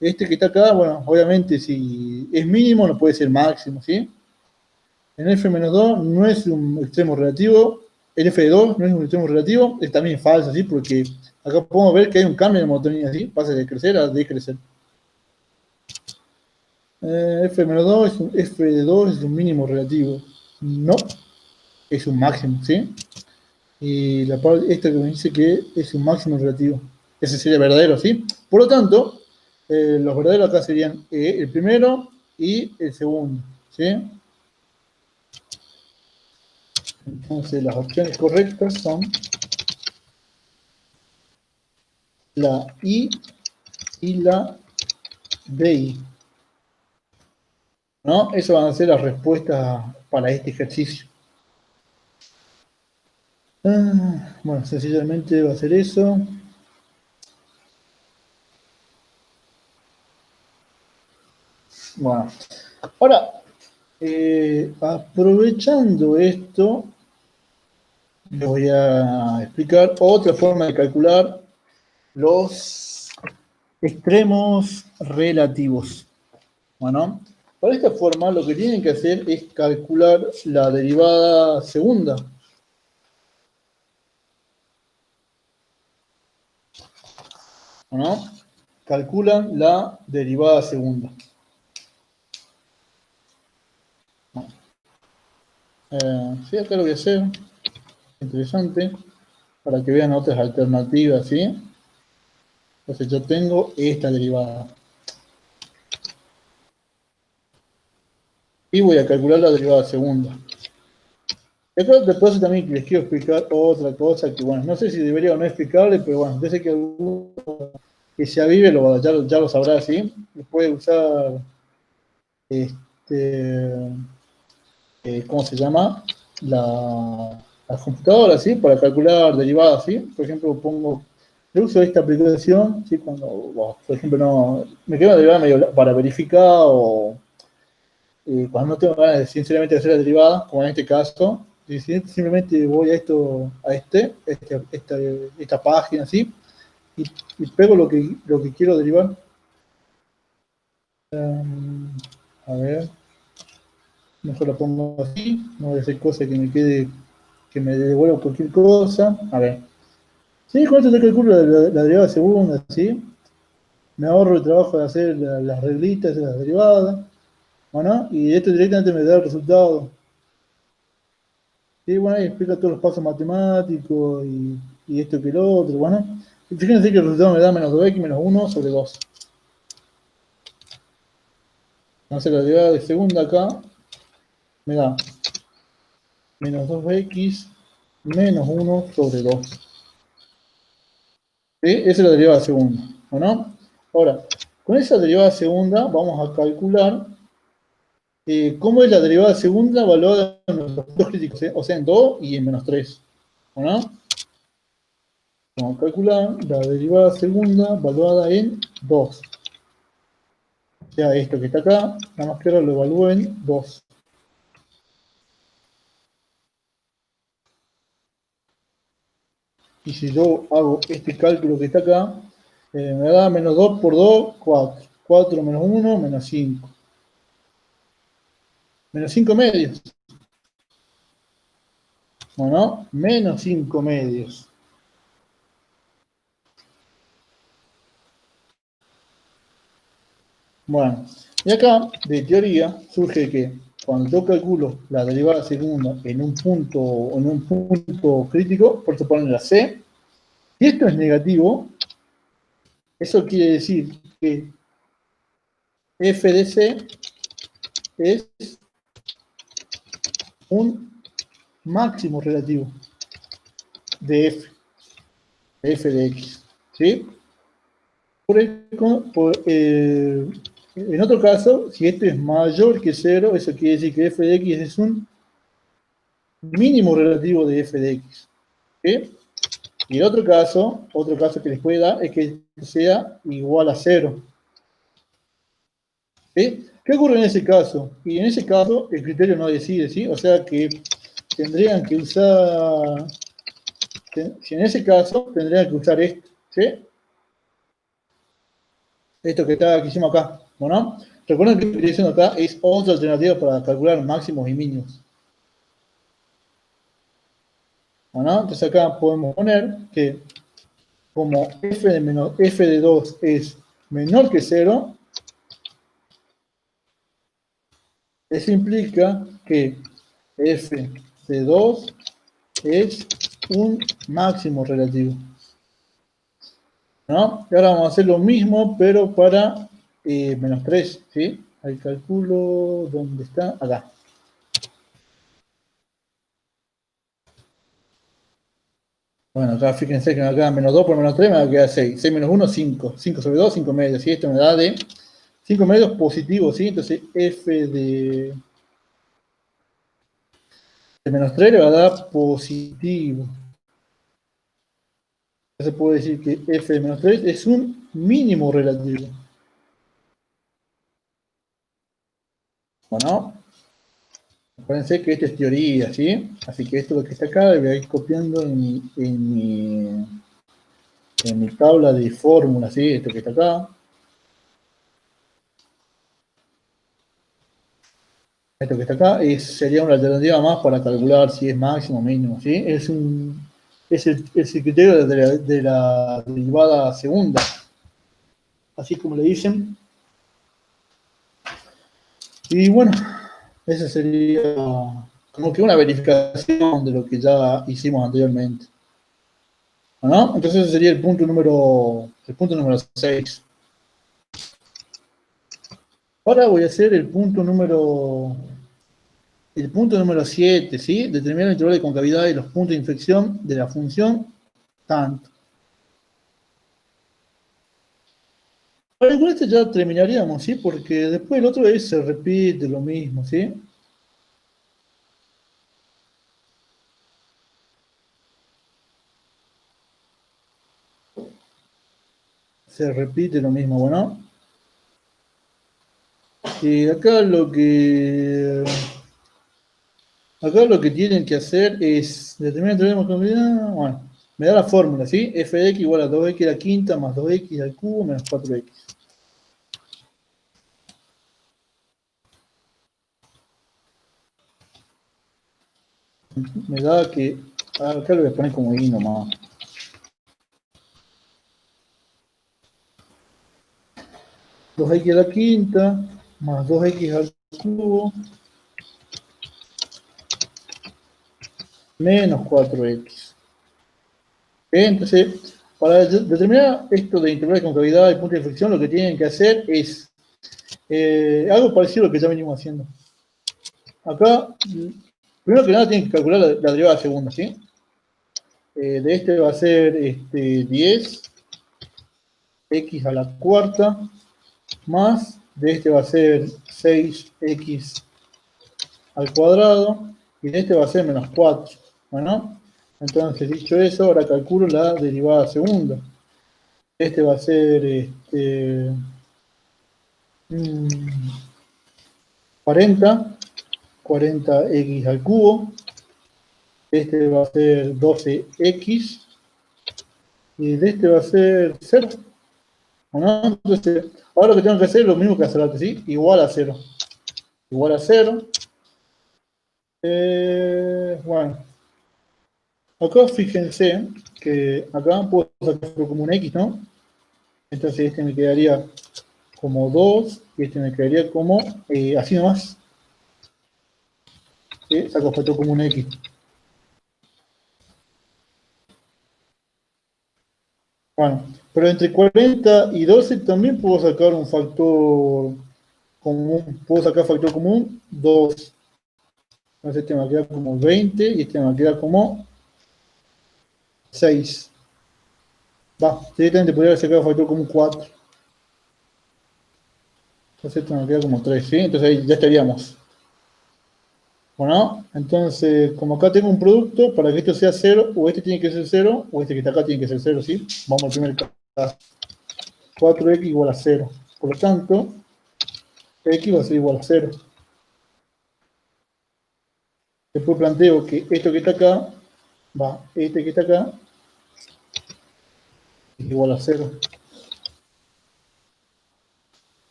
Este que está acá, bueno, obviamente si es mínimo no puede ser máximo, ¿sí? En f-2 no es un extremo relativo, el f de 2 no es un extremo relativo, es también falso, ¿sí? Porque acá podemos ver que hay un cambio de monotonía, ¿sí? Pasa de crecer a decrecer. F-2 f de 2 es un mínimo relativo. No, es un máximo, ¿sí? Y la parte esta que me dice que es un máximo relativo. Ese sería verdadero, ¿sí? Por lo tanto, los verdaderos acá serían el primero y el segundo, ¿sí? Entonces las opciones correctas son la I y la DI, ¿no? Esas van a ser las respuestas para este ejercicio. Bueno, sencillamente va a ser eso. Bueno, ahora, aprovechando esto, les voy a explicar otra forma de calcular los extremos relativos. Bueno, para esta forma lo que tienen que hacer es calcular la derivada segunda. ¿No? Calculan la derivada segunda. Sí, acá lo voy a hacer. Interesante. Para que vean otras alternativas, ¿sí? Entonces yo tengo esta derivada. Y voy a calcular la derivada segunda. Y acá después también les quiero explicar otra cosa que, bueno, no sé si debería o no explicarle, pero bueno, yo sé que alguno que se avive ya lo sabrá, ¿sí? Puede usar, ¿cómo se llama? La computadora, ¿sí? Para calcular derivadas, ¿sí? Por ejemplo, yo uso esta aplicación, ¿sí? Cuando, bueno, por ejemplo, no, me quedo una derivada medio para verificar o cuando no tengo ganas de sinceramente hacer la derivada, como en este caso, simplemente voy a esta página, ¿sí? Y pego lo que quiero derivar. A ver, mejor lo pongo así, no voy a hacer cosas que me devuelva cualquier cosa. A ver. Sí, con esto te calculo la derivada segunda, ¿sí? Me ahorro el trabajo de hacer las reglitas de las derivadas, bueno, y esto directamente me da el resultado. Y bueno, ahí explica todos los pasos matemáticos y esto que lo otro, bueno. Y fíjense que el resultado me da menos 2x menos 1 sobre 2. Entonces la derivada de segunda acá me da menos 2x menos 1 sobre 2. ¿Sí? Esa es la derivada de segunda, ¿no? Ahora, Con esa derivada segunda vamos a calcular cómo es la derivada segunda evaluada en los puntos críticos, o sea, en 2 y en menos 3. ¿No? Vamos a calcular la derivada segunda evaluada en 2. O sea, esto que está acá, nada más que ahora lo evalúo en 2. Y si yo hago este cálculo que está acá, me da menos 2 por 2, 4. 4 menos 1, menos 5. Menos 5 medios. Bueno, menos 5 medios. Bueno, y acá, de teoría, surge que cuando yo calculo la derivada segunda en un punto crítico, por suponer la C, si esto es negativo, eso quiere decir que f de C es un máximo relativo de f de x. ¿Sí? En otro caso, si esto es mayor que 0, eso quiere decir que f de x es un mínimo relativo de f de x. ¿Sí? Y el otro caso que les puede dar es que sea igual a 0. ¿Sí? ¿Qué ocurre en ese caso? Y en ese caso el criterio no decide, ¿sí? O sea que tendrían que usar, si en ese caso tendrían que usar esto, ¿sí? Esto que hicimos acá, ¿bueno? Recuerden que lo que estoy diciendo acá es otra alternativa para calcular máximos y mínimos. ¿Bueno? Entonces acá podemos poner que como f de 2 es menor que 0, eso implica que f de 2 es un máximo relativo. ¿No? Y ahora vamos a hacer lo mismo, pero para menos 3, ¿sí? Ahí calculo, ¿dónde está? Acá. Bueno, acá fíjense que me queda menos 2 por menos 3, me va a quedar 6. 6 menos 1, 5. 5 sobre 2, 5 medios. ¿Sí? Esto me da de 5 medios positivos, ¿sí? Entonces f de menos 3 le va a dar positivo. Entonces puedo decir que f de menos 3 es un mínimo relativo. Bueno, acuérdense que esto es teoría, ¿sí? Así que esto es lo que está acá, lo voy a ir copiando en mi tabla de fórmulas, ¿sí? Esto que está acá. Esto que está acá sería una alternativa más para calcular si es máximo o mínimo, ¿sí? Es el criterio de la derivada segunda, así como le dicen. Y bueno, esa sería como que una verificación de lo que ya hicimos anteriormente. ¿No? Entonces ese sería el punto número 6. Ahora voy a hacer el punto número 7, ¿sí? Determinar el intervalo de concavidad y los puntos de inflexión de la función tanto. Ahora, con este ya terminaríamos, ¿sí? Porque después el otro se repite lo mismo, ¿sí? Se repite lo mismo, bueno. Y acá lo que tienen que hacer es determinar el teorema de concavidad. Bueno, me da la fórmula, ¿sí? F de x igual a 2x a la quinta más 2x al cubo menos 4x. Me da que... Acá lo voy a poner como y nomás. Dos x a la quinta más 2x al cubo menos 4x. Entonces, para determinar esto de intervalo de concavidad y punto de inflexión, lo que tienen que hacer es algo parecido a lo que ya venimos haciendo. Acá, primero que nada, tienen que calcular la derivada segunda, ¿sí? De este va a ser 10 x a la cuarta más de este va a ser 6x al cuadrado, y de este va a ser menos 4. Bueno, entonces dicho eso, ahora calculo la derivada segunda. Este va a ser 40, 40x al cubo. Este va a ser 12x, y de este va a ser 0. ¿No? Entonces, ahora lo que tengo que hacer es lo mismo que hacer antes, ¿sí? Igual a 0. Igual a 0. Bueno, acá fíjense que acá puedo sacar como un x, ¿no? Entonces este me quedaría como 2 y este me quedaría como así nomás. ¿Sí? Saco factor como un x. Bueno, pero entre 40 y 12 también puedo sacar un factor común. Puedo sacar factor común 2. Entonces este me va a quedar como 20 y este me va a quedar como 6. Va, directamente podría haber sacado factor común 4. Entonces esto me queda como 3, ¿sí? Entonces ahí ya estaríamos. Bueno, entonces, como acá tengo un producto, para que esto sea 0, o este tiene que ser 0, o este que está acá tiene que ser 0, ¿sí? Vamos al primer caso. 4x igual a 0. Por lo tanto, x va a ser igual a 0. Después planteo que esto que está acá, este que está acá, es igual a 0.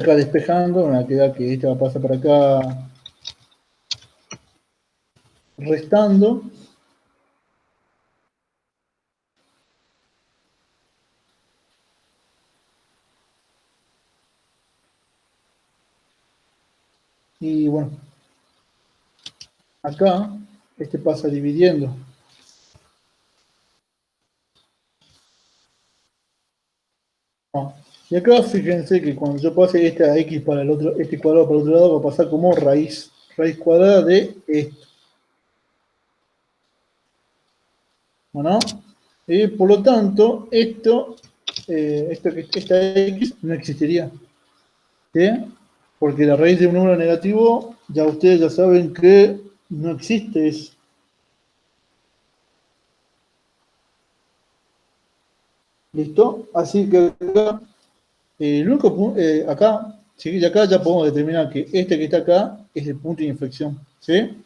Acá despejando, me va a quedar que este va a pasar para acá restando. Y bueno, acá este pasa dividiendo. Ah, y acá fíjense que cuando yo pase este a x para el otro, este cuadrado para el otro lado, va a pasar como raíz cuadrada de esto. ¿No? Y por lo tanto, esta x no existiría. ¿Sí? Porque la raíz de un número negativo, ya ustedes ya saben que no existe eso. ¿Listo? Así que acá, acá, ¿sí? Y acá ya podemos determinar que este que está acá es el punto de inflexión. ¿Sí?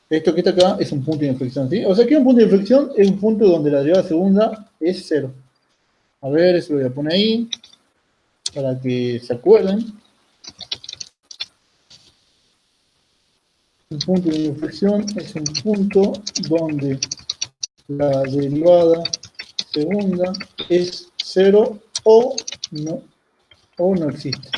Esto que está acá es un punto de inflexión, ¿sí? O sea que un punto de inflexión es un punto donde la derivada segunda es 0. A ver, eso lo voy a poner ahí, para que se acuerden. Un punto de inflexión es un punto donde la derivada segunda es 0 o no existe.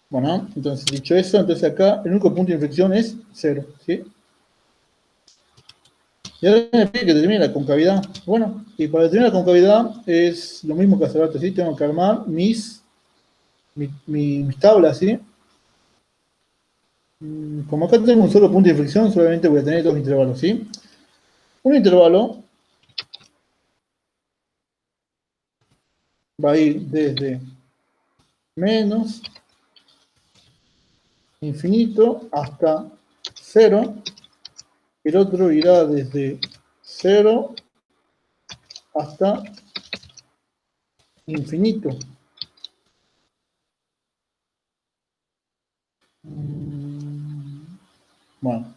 Bueno, entonces dicho eso, entonces acá el único punto de inflexión es 0, ¿sí? Y ahora me pide que determine la concavidad. Bueno, y para determinar la concavidad es lo mismo que hace rato, ¿sí? Tengo que armar mis tablas, ¿sí? Como acá tengo un solo punto de inflexión, solamente voy a tener dos intervalos, ¿sí? Un intervalo va a ir desde menos infinito hasta 0. El otro irá desde 0 hasta infinito. Bueno,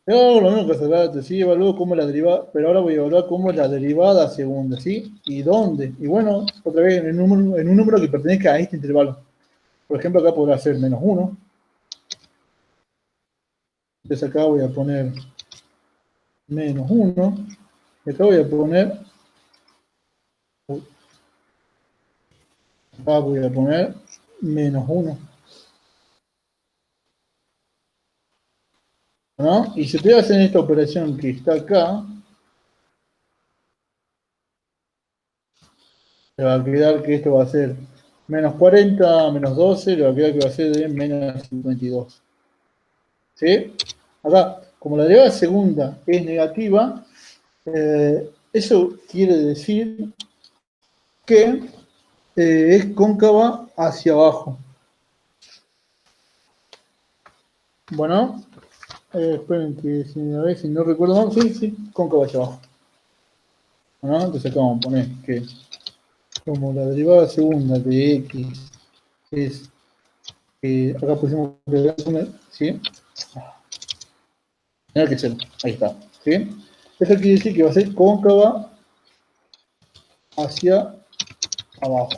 yo lo mismo que hace rato, sí, evalúo cómo la derivada, pero ahora voy a evaluar cómo es la derivada segunda, ¿sí? ¿Y dónde? Y bueno, otra vez en un número que pertenezca a este intervalo. Por ejemplo, acá podrá ser menos 1. Entonces acá voy a poner menos 1. Y acá voy a poner, menos 1. ¿No? Y si ustedes hacen esta operación que está acá, le va a quedar que esto va a ser menos 40, menos 12, le va a quedar que va a ser de menos 52. ¿sí? Acá, como la derivada segunda es negativa, eso quiere decir que es cóncava hacia abajo. Bueno, esperen que a ver si no recuerdo mal, sí, cóncava hacia abajo. Bueno, entonces acá vamos a poner que como la derivada segunda de x es, acá pusimos la derivada segunda, ¿sí? Mira que cero, ahí está, ¿sí? Eso quiere decir que va a ser cóncava hacia abajo.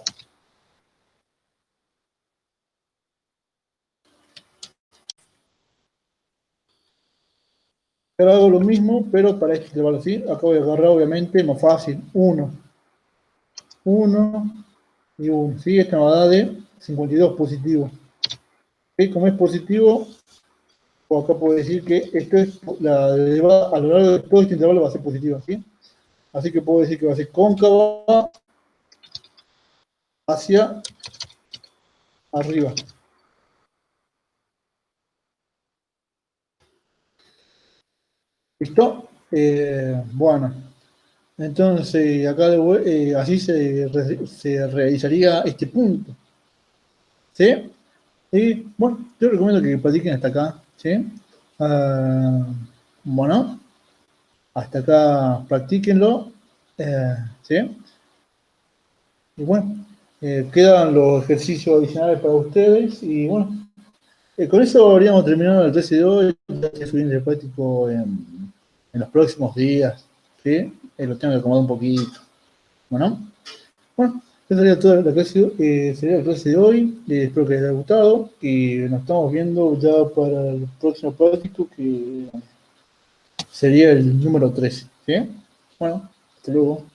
Ahora hago lo mismo, pero para este intervalo, ¿sí? Acá voy a agarrar, obviamente, más fácil, 1 y 1, ¿sí? Esta me va a dar de 52 positivo. ¿Sí? Como es positivo, o acá puedo decir que esto es la derivada a lo largo de todo este intervalo va a ser positiva, ¿sí? Así que puedo decir que va a ser cóncava hacia arriba. ¿Listo? Bueno, entonces acá así se realizaría este punto, ¿sí? Y bueno, yo recomiendo que practiquen hasta acá, ¿sí? Ah, bueno, hasta acá practíquenlo, ¿sí? Y bueno, quedan los ejercicios adicionales para ustedes y bueno, con eso habríamos terminado el clase de hoy, ya estoy subiendo el práctico en los próximos días, ¿sí? Lo tengo que acomodar un poquito, bueno, esa sería toda la clase, sería la clase de hoy. Espero que les haya gustado y nos estamos viendo ya para el próximo práctico que sería el número 13. ¿Sí? Bueno, hasta luego.